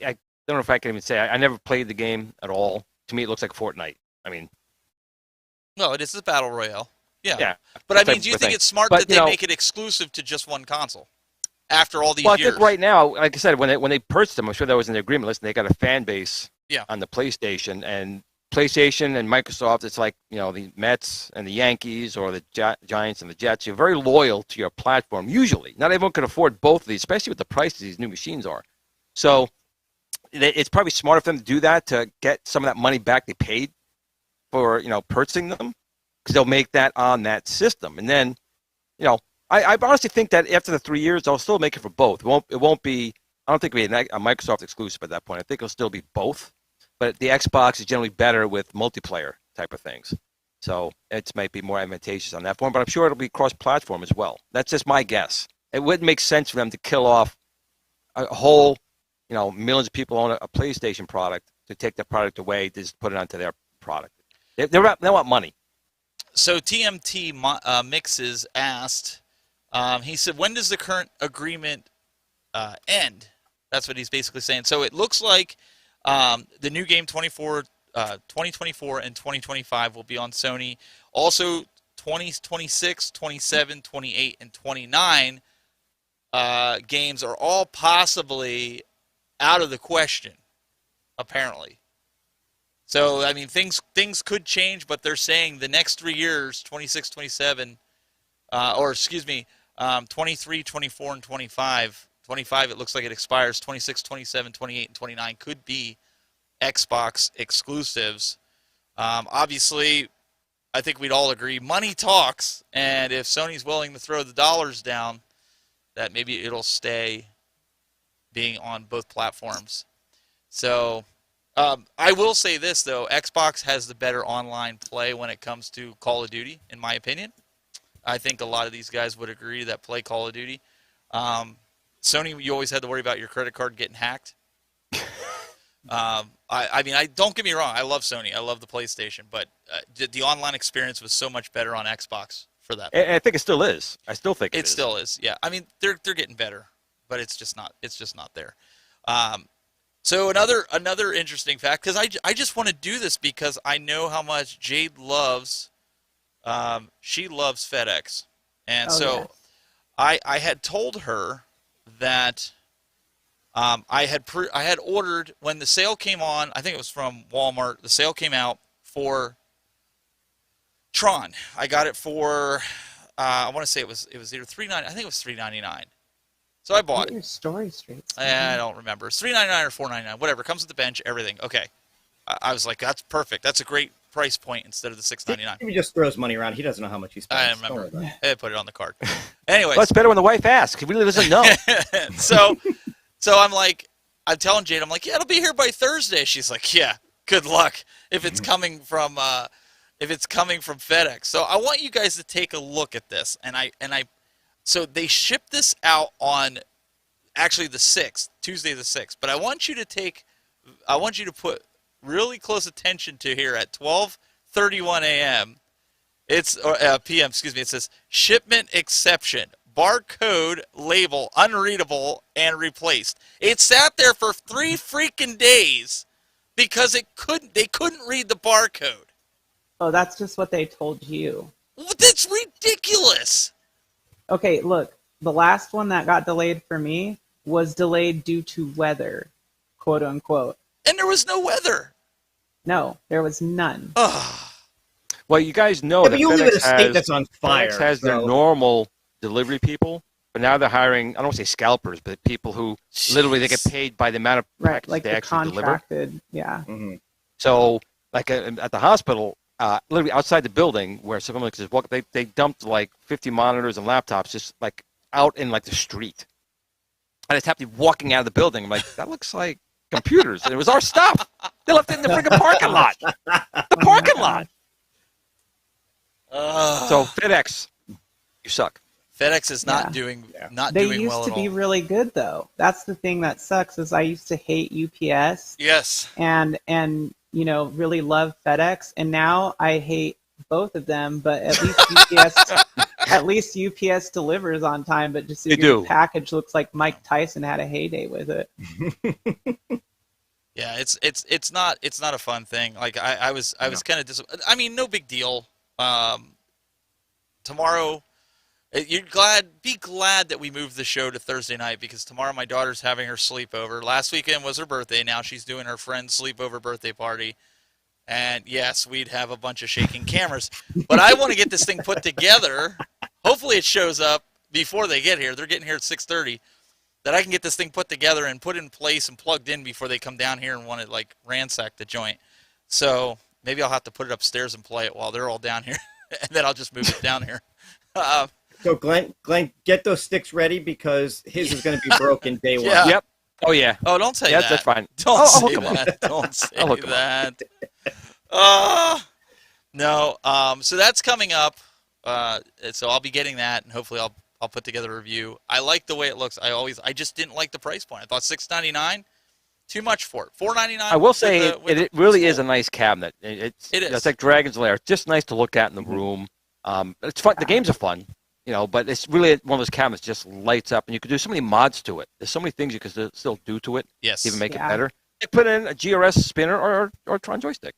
know if I can even say. I never played the game at all. To me, it looks like Fortnite. I mean, no, it is a battle royale. Yeah. But I mean, do you think it's smart that they make it exclusive to just one console after all these years? I think right now, like I said, when they purchased them, I'm sure that was in the agreement list, and they got a fan base on the PlayStation. And PlayStation and Microsoft, it's like, the Mets and the Yankees or the Giants and the Jets. You're very loyal to your platform, usually. Not everyone can afford both of these, especially with the prices these new machines are. So it's probably smarter for them to do that to get some of that money back they paid for, purchasing them, because they'll make that on that system. And then, I honestly think that after the 3 years, they'll still make it for both. It won't be, I don't think it'll be a Microsoft exclusive at that point. I think it'll still be both. But the Xbox is generally better with multiplayer type of things. So it might be more advantageous on that form, but I'm sure it'll be cross-platform as well. That's just my guess. It wouldn't make sense for them to kill off a whole, millions of people own a PlayStation product to take that product away, to just put it onto their product. They want money. So TMT Mixes asked, he said, when does the current agreement end? That's what he's basically saying. So it looks like the new game 2024 and 2025 will be on Sony. Also, 2026, 27, 28, and 29 games are all possibly out of the question, apparently. So I mean, things could change, but they're saying the next 3 years, 26, 27, or excuse me, 23, 24, and 25. 25, it looks like it expires. 26, 27, 28, and 29 could be Xbox exclusives. Obviously, I think we'd all agree money talks, and if Sony's willing to throw the dollars down, that maybe it'll stay being on both platforms. So I will say this, though. Xbox has the better online play when it comes to Call of Duty, in my opinion. I think a lot of these guys would agree that play Call of Duty. Sony, you always had to worry about your credit card getting hacked. I mean, don't get me wrong. I love Sony. I love the PlayStation, but the online experience was so much better on Xbox for that. And I think it still is. I still think it still is. Yeah. I mean, they're getting better, but it's just not there. So another interesting fact, because I just want to do this because I know how much Jade loves. She loves FedEx, and yes. I had told her that I had ordered when the sale came on. I think it was from Walmart. The sale came out for Tron. I got it for I want to say it was either $3.99. I think it was $3.99. So I bought it. Your story straight. I don't remember. It's $3.99 or $4.99, whatever. It comes with the bench, everything. Okay. I was like, that's perfect. That's a great price point instead of the $6.99. He just throws money around. He doesn't know how much he spends. I remember. I put it on the card. Anyways. Well, it's better when the wife asks. He really doesn't know. So I'm like, I'm telling Jade, I'm like, yeah, it'll be here by Thursday. She's like, yeah, good luck if it's coming from FedEx. So I want you guys to take a look at this, so they shipped this out on actually the 6th, Tuesday the 6th. But I want you to put really close attention to here at 12:31 a.m. PM. Excuse me. It says shipment exception. Barcode label unreadable and replaced. It sat there for 3 freaking days because they couldn't read the barcode. Oh, that's just what they told you. That's ridiculous. Okay, look, the last one that got delayed for me was delayed due to weather, quote unquote. And there was no weather. No, there was none. Well, you guys know that you live in a state that's on fire. FedEx has their normal delivery people, but now they're hiring, I don't want to say scalpers, but people who literally they get paid by the amount of packages like they the actually contracted, deliver. Yeah. Mm-hmm. So, like at the hospital, literally outside the building where someone like just walk, they dumped like 50 monitors and laptops just like out in like the street. I just happened to be walking out of the building. I'm like, that looks like computers. And it was our stuff. They left it in the freaking parking lot. The parking lot. So FedEx, you suck. FedEx is not doing well at all. They used to be really good though. That's the thing that sucks is I used to hate UPS. Yes. And really love FedEx, and now I hate both of them. But at least UPS delivers on time. But just your package looks like Mike Tyson had a heyday with it. Yeah, it's not a fun thing. Like I was kind of disappointed. I mean, no big deal. Tomorrow, be glad that we moved the show to Thursday night because tomorrow my daughter's having her sleepover. Last weekend was her birthday. Now she's doing her friend's sleepover birthday party. And yes, we'd have a bunch of shaking cameras. But I want to get this thing put together. Hopefully it shows up before they get here. They're getting here at 6:30. That I can get this thing put together and put in place and plugged in before they come down here and want to like ransack the joint. So maybe I'll have to put it upstairs and play it while they're all down here. And then I'll just move it down here. So Glenn, get those sticks ready because his is going to be broken day one. Yeah. Yep. Oh yeah. Oh, don't say that. That's fine. Don't say that. Don't say that. No. So that's coming up. So I'll be getting that, and hopefully I'll put together a review. I like the way it looks. I just didn't like the price point. I thought $6.99, too much for it. $4.99. I will say it really is a nice cabinet. It is. It's like Dragon's Lair. It's just nice to look at in the room. It's fun. The games are fun, but it's really one of those cabinets just lights up, and you can do so many mods to it. There's so many things you can still do to it. Yes. To even make it better. You put in a GRS spinner or Tron joystick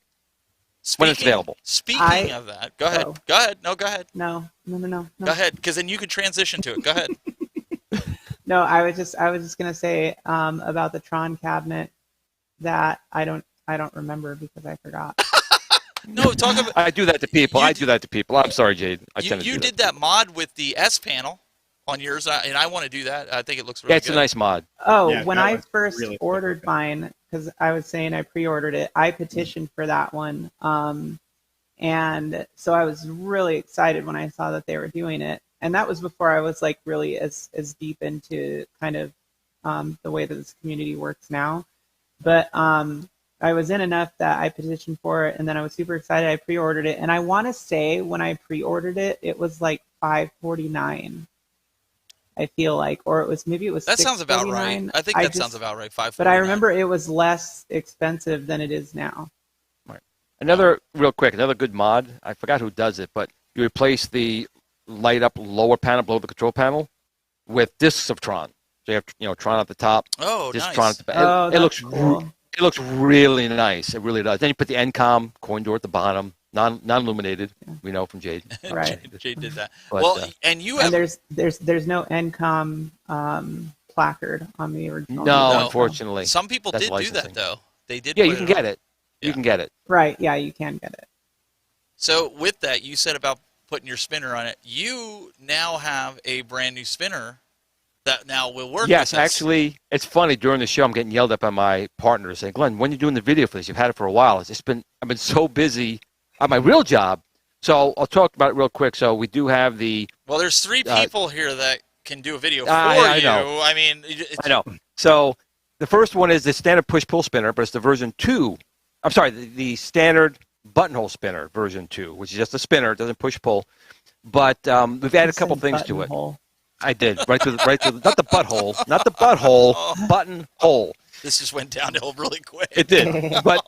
when it's available. Speaking of that, go ahead. Go ahead. No, go ahead. No. Go ahead, because then you can transition to it. Go ahead. No, I was just gonna say about the Tron cabinet that I I don't remember because I forgot. No, talk about. I do that to people. You I do that to people. I'm sorry, Jade. You did that mod with the S panel on yours, and I want to do that. I think it looks really Yeah, it's good. a nice mod. Oh, Yeah, when that I one's first really ordered mine, because I was saying I pre-ordered it, I petitioned for that one. And so I was really excited when I saw that they were doing it. And that was before I was like really as deep into kind of the way that this community works now. But I was in enough that I petitioned for it, and then I was super excited. I pre-ordered it, and I want to say when I pre-ordered it, it was like $549. I feel like, or it was That sounds about right. I think that sounds about right. $549. But I remember it was less expensive than it is now. Another good mod. I forgot who does it, but you replace the light up lower panel below the control panel with discs of Tron. So you have Tron at the top. Oh, disc nice. Tron at the back. Oh, it looks cool. It looks really nice. It really does. Then you put the NCOM coin door at the bottom, non-illuminated. Yeah. We know from Jade. Right. Jade did that. But, well, and you have. And there's no NCOM placard on the original. No, unfortunately. Some people did do that though. They did. Yeah, you can get it. You can get it. Right. Yeah, you can get it. So with that, you said about putting your spinner on it. You now have a brand new spinner that now will work. Yes, with us. actually, it's funny. During the show, I'm getting yelled at by my partners saying, "Glenn, when are you doing the video for this? You've had it for a while." I've been so busy on my real job. So I'll talk about it real quick. So we do have the. Well, there's 3 people here that can do a video for I you. know. I mean, I know. So the first one is the standard push-pull spinner, but it's the version 2. I'm sorry, the standard buttonhole spinner version 2, which is just a spinner. It doesn't push-pull. But we've added a couple things to it. I did. Right to the not the butthole, buttonhole. This just went downhill really quick. It did. But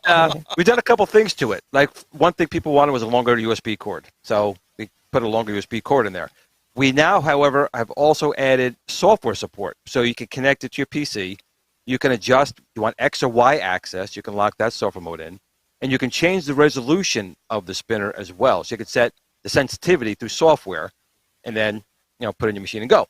we've done a couple things to it. Like one thing people wanted was a longer USB cord. So we put a longer USB cord in there. We now, however, have also added software support. So you can connect it to your PC. You can adjust, you want X or Y access, you can lock that software mode in. And you can change the resolution of the spinner as well. So you can set the sensitivity through software and then put it in your machine and go.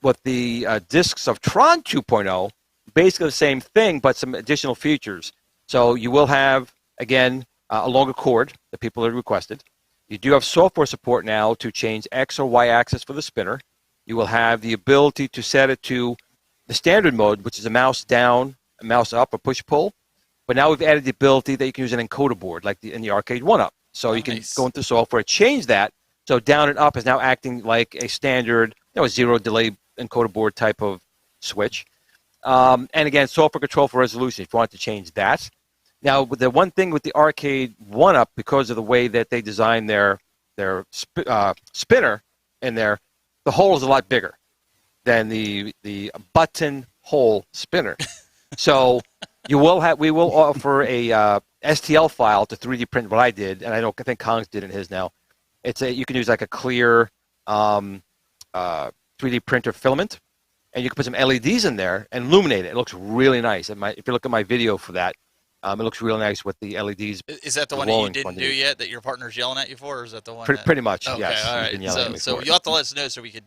With the discs of Tron 2.0, basically the same thing, but some additional features. So you will have, again, a longer cord that people have requested. You do have software support now to change X or Y axis for the spinner. You will have the ability to set it to the standard mode, which is a mouse down, a mouse up, or push-pull. But now we've added the ability that you can use an encoder board, like in the Arcade1up. So you can go into software, change that. So down and up is now acting like a standard, a zero delay encoder board type of switch. And again, software control for resolution if you want to change that. Now, the one thing with the Arcade1up, because of the way that they designed their spinner in there, the hole is a lot bigger than the button hole spinner. So we will offer a STL file to 3D print what I did, and I think Kongs did in his now. You can use like a clear 3D printer filament, and you can put some LEDs in there and illuminate it. It looks really nice. If you look at my video for that, it looks really nice with the LEDs. Is that the one that you didn't do yet that your partner's yelling at you for, or is that the one? Pretty much, okay, yes. All right. So you'll have to let us know so we could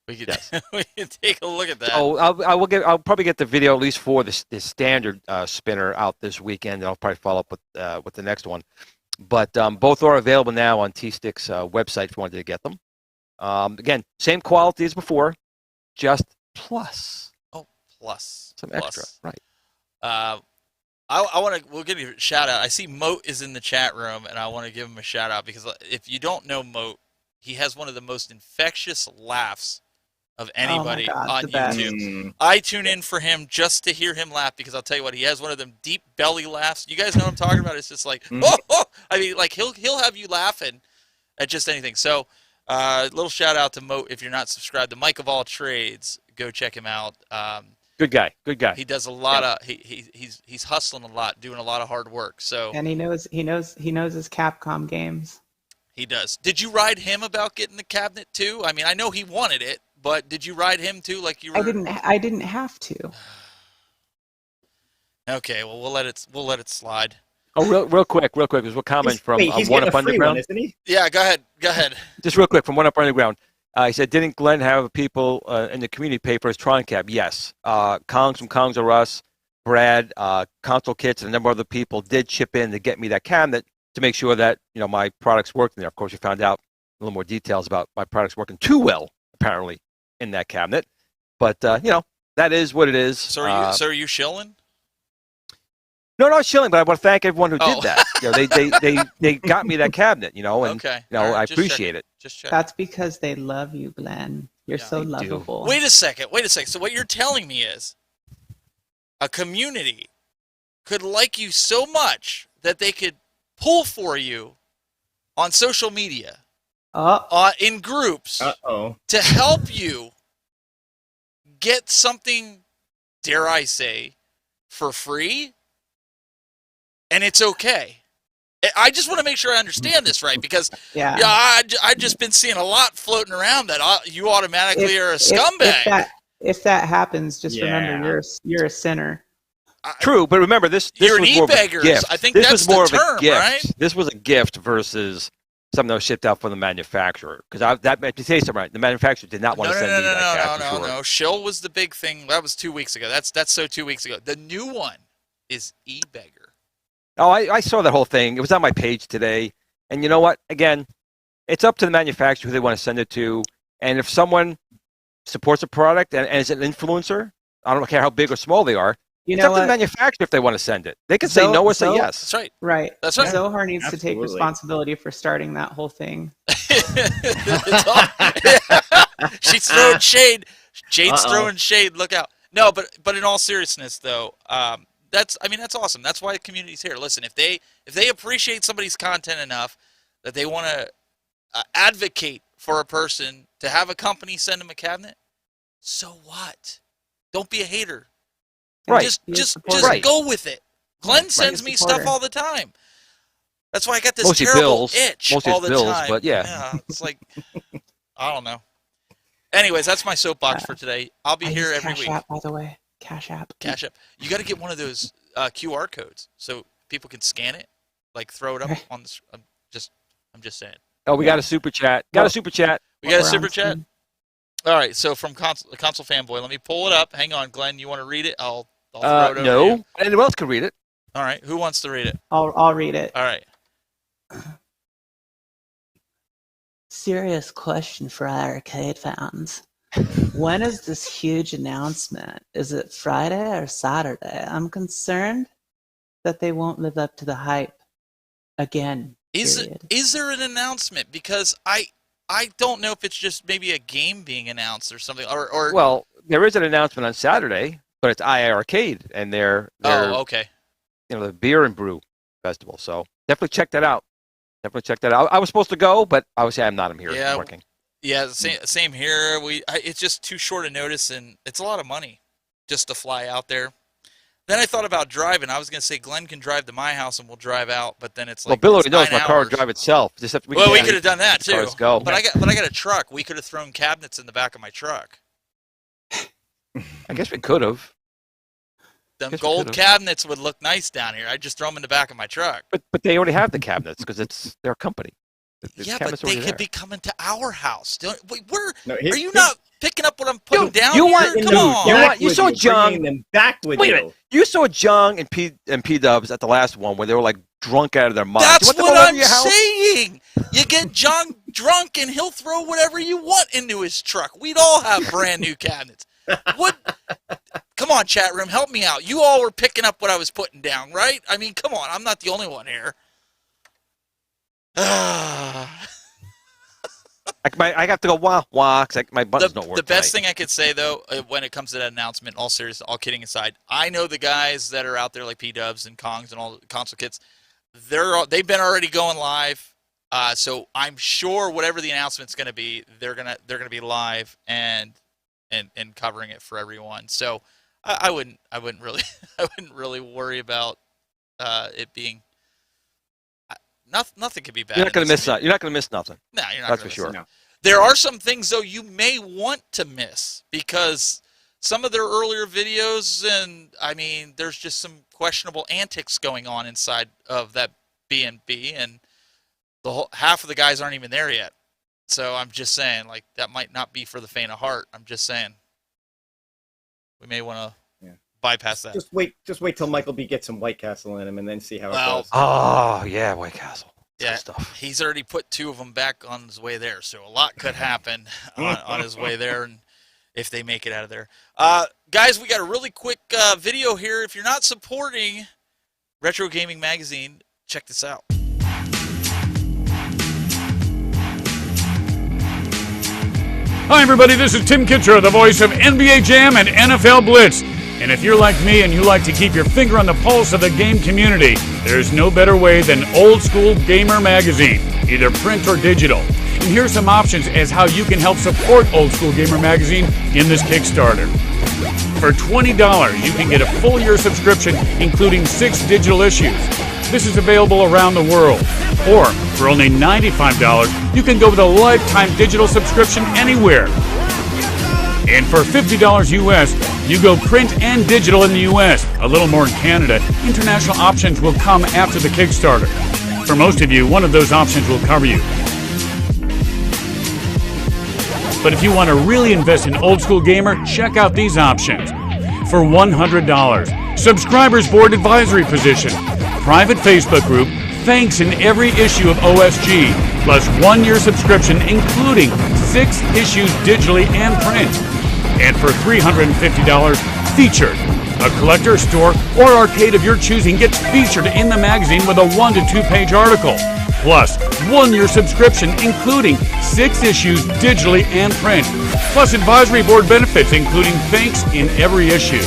yes. we can take a look at that. Oh, I'll probably get the video at least for the standard spinner out this weekend, and I'll probably follow up with the next one. But both are available now on T-Stick's website if you wanted to get them. Again, same quality as before, just plus. Oh, plus. Some extra, right. We'll give you a shout out. I see Moat is in the chat room, and I want to give him a shout out because if you don't know Moat, he has one of the most infectious laughs of anybody on YouTube. I tune in for him just to hear him laugh because I'll tell you what, he has one of them deep belly laughs. You guys know what I'm talking about? It's just like, oh! I mean, like he'll have you laughing at just anything. So, little shout out to Moat if you're not subscribed to Mike of All Trades. Go check him out. Good guy. He does a lot of he's hustling a lot, doing a lot of hard work. So and he knows his Capcom games. He does. Did you ride him about getting the cabinet too? I mean, I know he wanted it, but did you ride him too? Like you were? I didn't have to. Okay, well we'll let it slide. Oh, real quick. There's a comment from One Up Underground. Isn't he? Yeah, go ahead. Just real quick from One Up Underground. He said, didn't Glenn have people in the community pay for his Tron cab? Yes. Kongs from Kongs or Us Brad, Console Kits, and a number of other people did chip in to get me that cabinet to make sure that my products worked in there. Of course, we found out a little more details about my products working too well, apparently, in that cabinet. But that is what it is. So are you shilling? No, not shilling, but I want to thank everyone who did that. They got me that cabinet, and okay. I appreciate it. Just check. That's because they love you, Glenn. You're so lovable. Wait a second. So what you're telling me is a community could like you so much that they could pull for you on social media, in groups, to help you get something, dare I say, for free, and it's okay. I just want to make sure I understand this right, because I've just been seeing a lot floating around that you automatically are a scumbag. If that happens, just remember you're a sinner. True, but remember this you're was an more of a e-beggar. gift. I think this that's was more the of term, a gift. right? This was a gift versus something that was shipped out from the manufacturer. Because to say something right, the manufacturer did not want to send me that cabinet. No. Shill was the big thing. That was 2 weeks ago. That's so 2 weeks ago. The new one is e-beggar. Oh, I saw that whole thing. It was on my page today. And you know what? Again, it's up to the manufacturer who they want to send it to. And if someone supports a product and is an influencer, I don't care how big or small they are, it's up to the manufacturer if they want to send it. They can say no or say yes. That's right. Right. That's right. Zohar needs to take responsibility for starting that whole thing. She's throwing shade. Jade's throwing shade. Look out. No, but in all seriousness, though, that's awesome. That's why the community's here. Listen, if they appreciate somebody's content enough that they want to advocate for a person to have a company send them a cabinet, so what? Don't be a hater. Right. Just go with it. Glenn sends me stuff all the time. That's why I got this terrible itch all the time. But yeah, it's like I don't know. Anyways, that's my soapbox for today. I'll be here every week. Cash App, by the way. Cash App. You got to get one of those QR codes so people can scan it, like throw it up on the. I'm just saying. Oh, we got a super chat. We got a super chat. All right, so from console fanboy, let me pull it up. Hang on, Glenn. You want to read it? I'll throw it over to you. No, anyone else can read it. All right, who wants to read it? I'll read it. All right. Serious question for our arcade fans. When is this huge announcement? Is it Friday or Saturday? I'm concerned that they won't live up to the hype again. Is there an announcement? Because I don't know if it's just maybe a game being announced or something. Or well, there is an announcement on Saturday, but it's II Arcade, and they're okay. The beer and brew festival. So definitely check that out. I was supposed to go, but obviously I'm not. I'm here working. Yeah, same here. It's just too short a notice, and it's a lot of money just to fly out there. Then I thought about driving. I was going to say Glenn can drive to my house and we'll drive out, but then it's like Bill already knows my car will drive itself. We could have done that too. Go. But I got a truck. We could have thrown cabinets in the back of my truck. I guess we could have. Them gold cabinets would look nice down here. I'd just throw them in the back of my truck. But they already have the cabinets because it's their company. Yeah, but they could be coming to our house. Are you not picking up what I'm putting down here? Come on. You saw Jung. Wait a minute. You saw Jung and P-Dubs at the last one where they were like drunk out of their minds. That's what I'm saying. You get Jung drunk and he'll throw whatever you want into his truck. We'd all have brand new cabinets. What? Come on, chat room, help me out. You all were picking up what I was putting down, right? I mean, come on. I'm not the only one here. I have to go wah because my buttons don't work. The best thing I could say though, when it comes to that announcement, all kidding aside, I know the guys that are out there like P-Dubs and Kongs and all the console kits. They've been already going live, so I'm sure whatever the announcement's going to be, they're gonna be live and covering it for everyone. So I wouldn't really worry about it being. Nothing could be bad. You're not going to miss that. You're not going to miss nothing. No, you're not. That's for sure. No. There are some things though you may want to miss because some of their earlier videos, and I mean, there's just some questionable antics going on inside of that B&B, and half of the guys aren't even there yet. So I'm just saying, like, that might not be for the faint of heart. I'm just saying, we may want to bypass that. Just wait till Michael B gets some White Castle in him, and then see how it goes. Oh yeah, White Castle. Yeah, Stuff. he's already put 2 of them back on his way there, so a lot could happen on his way there, and if they make it out of there. Guys, we got a really quick video here. If you're not supporting Retro Gaming Magazine, check this out. Hi everybody, this is Tim Kittredge, the voice of NBA Jam and NFL Blitz. And if you're like me and you like to keep your finger on the pulse of the game community, there's no better way than Old School Gamer Magazine, either print or digital. And here's some options as how you can help support Old School Gamer Magazine in this Kickstarter. For $20, you can get a full year subscription, including 6 digital issues. This is available around the world. Or, for only $95, you can go with a lifetime digital subscription anywhere. And for $50 US, you go print and digital in the US, a little more in Canada. International options will come after the Kickstarter. For most of you, one of those options will cover you. But if you want to really invest in Old School Gamer, check out these options. For $100, Subscribers Board Advisory Position, Private Facebook Group, thanks in every issue of OSG, plus 1 year subscription including 6 issues digitally and print. And for $350, Featured. A collector, store, or arcade of your choosing gets featured in the magazine with a 1 to 2 page article. Plus, 1 year subscription including 6 issues digitally and print. Plus advisory board benefits including thanks in every issue.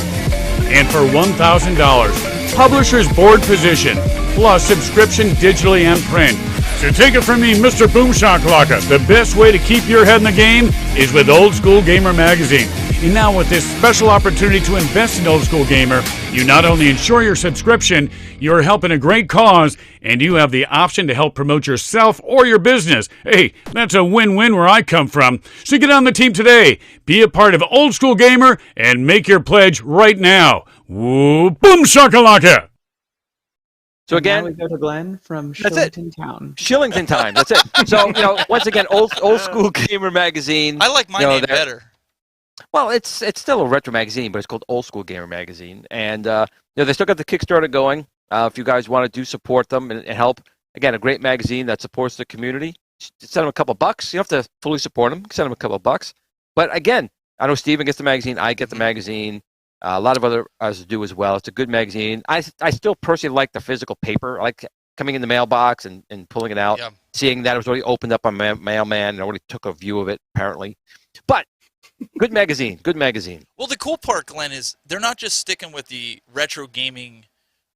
And for $1,000, Publisher's Board Position, plus subscription digitally and print. So take it from me, Mr. Boom Shakalaka. The best way to keep your head in the game is with Old School Gamer Magazine. And now with this special opportunity to invest in Old School Gamer, you not only ensure your subscription, you're helping a great cause, and you have the option to help promote yourself or your business. Hey, that's a win-win where I come from. So get on the team today. Be a part of Old School Gamer and make your pledge right now. Woo, boom shakalaka! So again, now we go to Glenn from that's it. Shillington Town. Shillington time. That's it. So once again, old School Gamer Magazine. I like my name better. Well, it's still a retro magazine, but it's called Old School Gamer Magazine, and they still got the Kickstarter going. If you guys want to support them and help, again, a great magazine that supports the community. Send them a couple bucks. You don't have to fully support them. Send them a couple bucks. But again, I know Steven gets the magazine. I get the magazine. A lot of other us do as well. It's a good magazine. I still personally like the physical paper. I like coming in the mailbox and pulling it out, seeing that it was already opened up on Mailman and already took a view of it, apparently. But good magazine. Good magazine. Well, the cool part, Glenn, is they're not just sticking with the retro gaming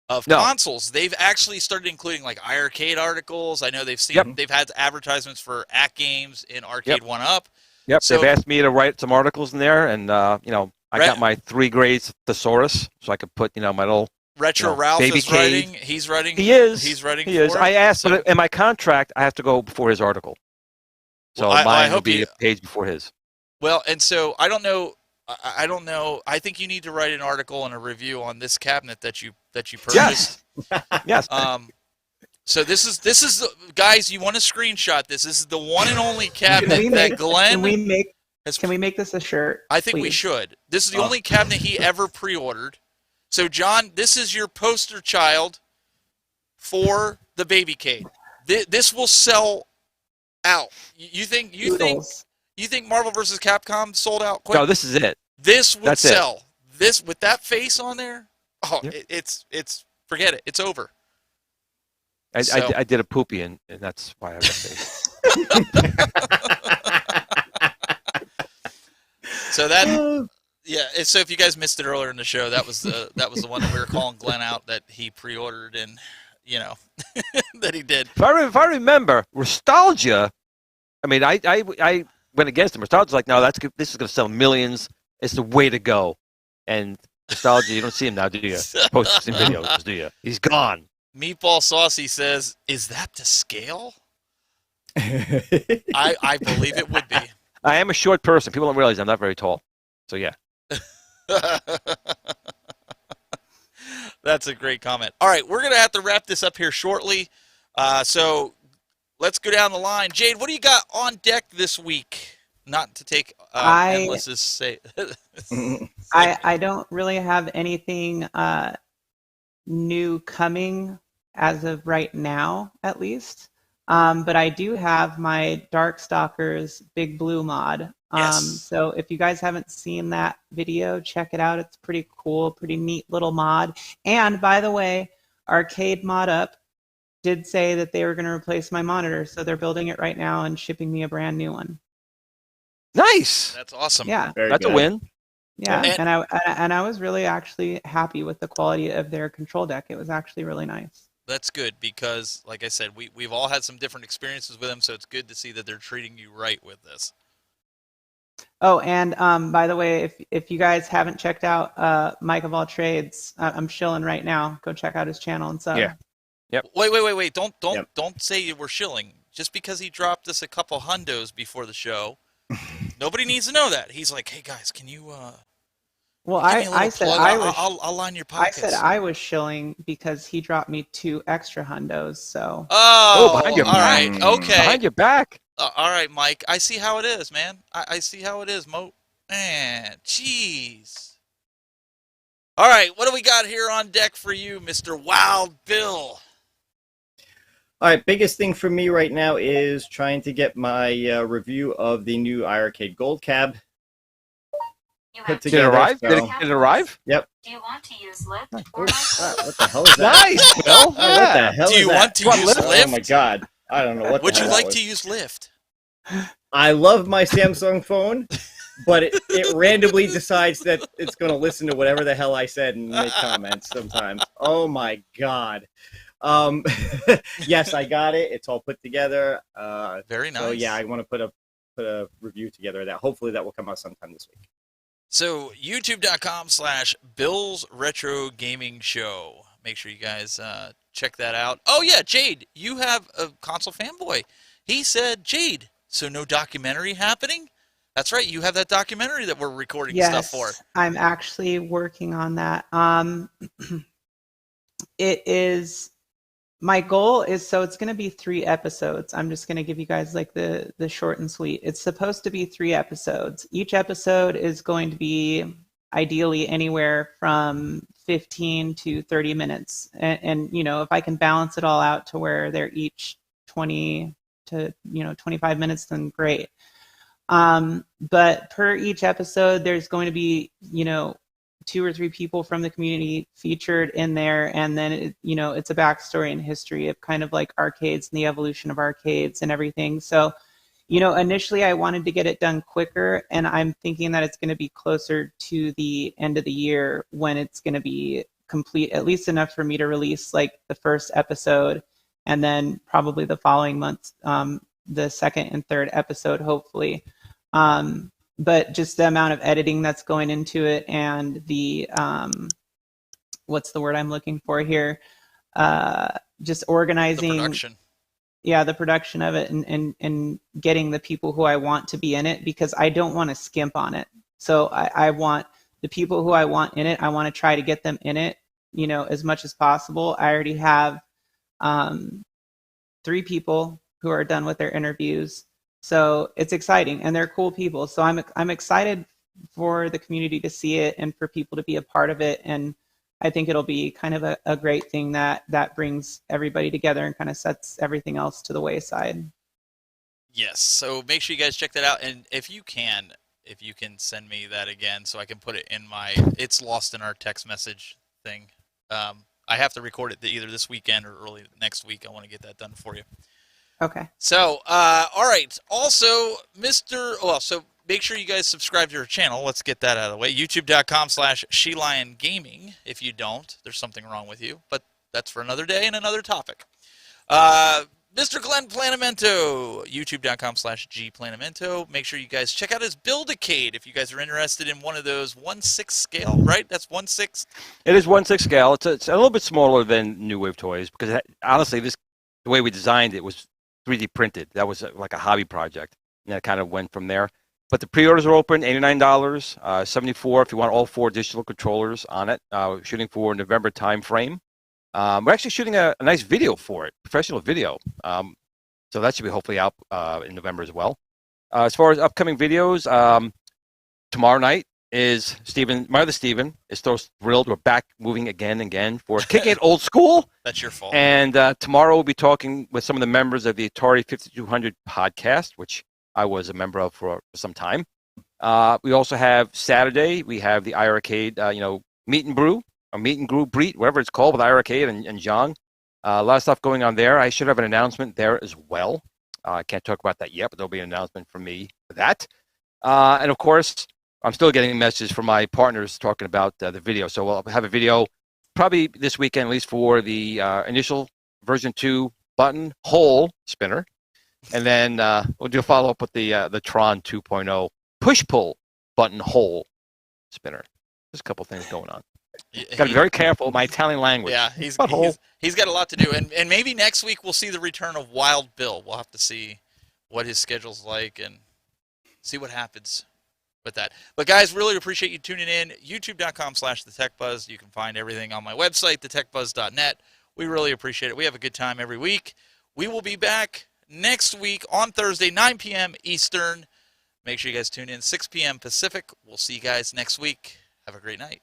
of consoles. They've actually started including like iArcade articles. I know they've seen they've had advertisements for ACT games in Arcade1up. Yep. So, they've asked me to write some articles in there, and I got my 3 grades thesaurus, so I could put my little Retro Ralph baby is cave. writing. He's writing. He is. He's writing. He is. For I it. asked, So, but in my contract, I have to go before his article. So Well, I mine will hope be you- a page before his. well, and so I don't know. I don't know. I think you need to write an article and a review on this cabinet that you purchased. Yes. So this is guys. You want to screenshot this? This is the one and only cabinet that Glenn. Can we make this a shirt? I think we please? should. This is the only cabinet he ever pre-ordered. So, John, this is your poster child for the baby cave. This will sell out. You think Marvel vs. Capcom sold out quick? No, this is it. This would That's sell. This with that face on there. Oh, it's forget it. It's over. I did a poopy, and that's why I have that face. So that, So if you guys missed it earlier in the show, that was the one that we were calling Glenn out that he pre-ordered and that he did. If I remember, Nostalgia. I mean, I went against him. Nostalgia's like, no, this is going to sell millions. It's the way to go. And Nostalgia, you don't see him now, do you? Posting videos, do you? He's gone. Meatball Saucy says, "Is that to scale?" I believe it would be. I am a short person. People don't realize I'm not very tall. So, yeah. That's a great comment. All right, we're going to have to wrap this up here shortly. So let's go down the line. Jade, what do you got on deck this week? Not to take I endless say. I don't really have anything new coming as of right now, at least. But I do have my Darkstalkers Big Blue mod. So if you guys haven't seen that video, check it out. It's pretty cool, pretty neat little mod. And by the way, Arcade1up did say that they were going to replace my monitor, so they're building it right now and shipping me a brand new one. Nice. That's awesome. Yeah, That's a win. yeah. And I was really actually happy with the quality of their control deck. It was actually really nice. That's good because, like I said, we've all had some different experiences with them, so it's good to see that they're treating you right with this. Oh, and by the way, if you guys haven't checked out Mike of All Trades, I'm shilling right now. Go check out his channel and sub. Yeah. Yep. Wait! Don't say you were shilling. Just because he dropped us a couple hundos before the show, nobody needs to know that. He's like, hey guys, can you? Well, give me a little I said plug? I was. I'll line your pockets. I said I was shilling because he dropped me 2 extra hundos. So. Oh, behind your all back. right, okay. Behind your back. All right, Mike. I see how it is, man. I see how it is, Mo. Man, jeez. All right, what do we got here on deck for you, Mr. Wild Bill? All right, biggest thing for me right now is trying to get my review of the new iArcade Gold Cab put Did it together. arrive? So, Did it arrive? Yep. Do you want to use Lyft What the hell is that? Nice, Bill. Oh, what the hell Do is you that? want to use Lyft? Oh my god. I don't know what Would the you hell like that to was. use Lyft? I love my Samsung phone, but it randomly decides that it's going to listen to whatever the hell I said and make comments sometimes. Oh my god. Yes, I got it. It's all put together. Very nice. So yeah, I want to put a review together of that. Hopefully that will come out sometime this week. So youtube.com/Bill's Retro Gaming Show. Make sure you guys check that out. Oh yeah, Jade, you have a console fanboy. He said, Jade, so no documentary happening? That's right, you have that documentary that we're recording stuff for. I'm actually working on that. It is. My goal is, so it's going to be 3 episodes. I'm just going to give you guys like the short and sweet. It's supposed to be 3 episodes. Each episode is going to be ideally anywhere from 15 to 30 minutes. And you know, if I can balance it all out to where they're each 20 to 25 minutes, then great. But per each episode, there's going to be 2 or 3 people from the community featured in there, and then it's a backstory and history of kind of like arcades and the evolution of arcades and everything. So initially I wanted to get it done quicker, and I'm thinking that it's going to be closer to the end of the year when it's going to be complete, at least enough for me to release like the first episode, and then probably the following month the second and third episode, hopefully. But just the amount of editing that's going into it, and the what's the word I'm looking for here? Just organizing The production. Yeah, the production of it, and getting the people who I want to be in it, because I don't want to skimp on it. So I want the people who I want in it, I want to try to get them in it, as much as possible. I already have 3 people who are done with their interviews. So it's exciting, and they're cool people. So I'm excited for the community to see it and for people to be a part of it. And I think it'll be kind of a great thing that brings everybody together and kind of sets everything else to the wayside. Yes, so make sure you guys check that out. And if you can send me that again so I can put it in it's lost in our text message thing. I have to record it either this weekend or early next week. I want to get that done for you. Okay. So, all right. Also, so make sure you guys subscribe to our channel. Let's get that out of the way. YouTube.com/SheLionGaming. If you don't, there's something wrong with you. But that's for another day and another topic. Mr. Glenn Planamento, YouTube.com/GPlanamento. Make sure you guys check out his Build-A-Cade if you guys are interested in one of those 1/6 scale, right? That's 1/6. It is 1/6 scale. It's a little bit smaller than New Wave Toys because honestly, the way we designed it was 3D printed. That was like a hobby project, and that kind of went from there. But the pre-orders are open, $89, $74 if you want all 4 digital controllers on it. Shooting for November time frame. We're actually shooting a nice video for it, professional video. So that should be hopefully out in November as well. As far as upcoming videos, tomorrow night is My Other Steven is so thrilled. We're back moving again for Kicking It Old School. That's your fault. And tomorrow we'll be talking with some of the members of the Atari 5200 podcast, which I was a member of for some time. We also have Saturday, we have the iArcade, meet and brew, or meet and brew, whatever it's called, with iArcade and John. A lot of stuff going on there. I should have an announcement there as well. I can't talk about that yet, but there'll be an announcement from me for that. And of course, I'm still getting messages from my partners talking about the video. So we'll have a video probably this weekend, at least for the initial version 2 button hole spinner. And then we'll do a follow-up with the Tron 2.0 push-pull button hole spinner. There's a couple things going on. Got to be very careful with my Italian language. Yeah, he's got a lot to do. And maybe next week we'll see the return of Wild Bill. We'll have to see what his schedule's like and see what happens with that. But guys, really appreciate you tuning in. YouTube.com/TheTechBuzz. You can find everything on my website, thetechbuzz.net. We really appreciate it. We have a good time every week. We will be back next week on Thursday, 9 p.m. Eastern. Make sure you guys tune in, 6 p.m. Pacific. We'll see you guys next week. Have a great night.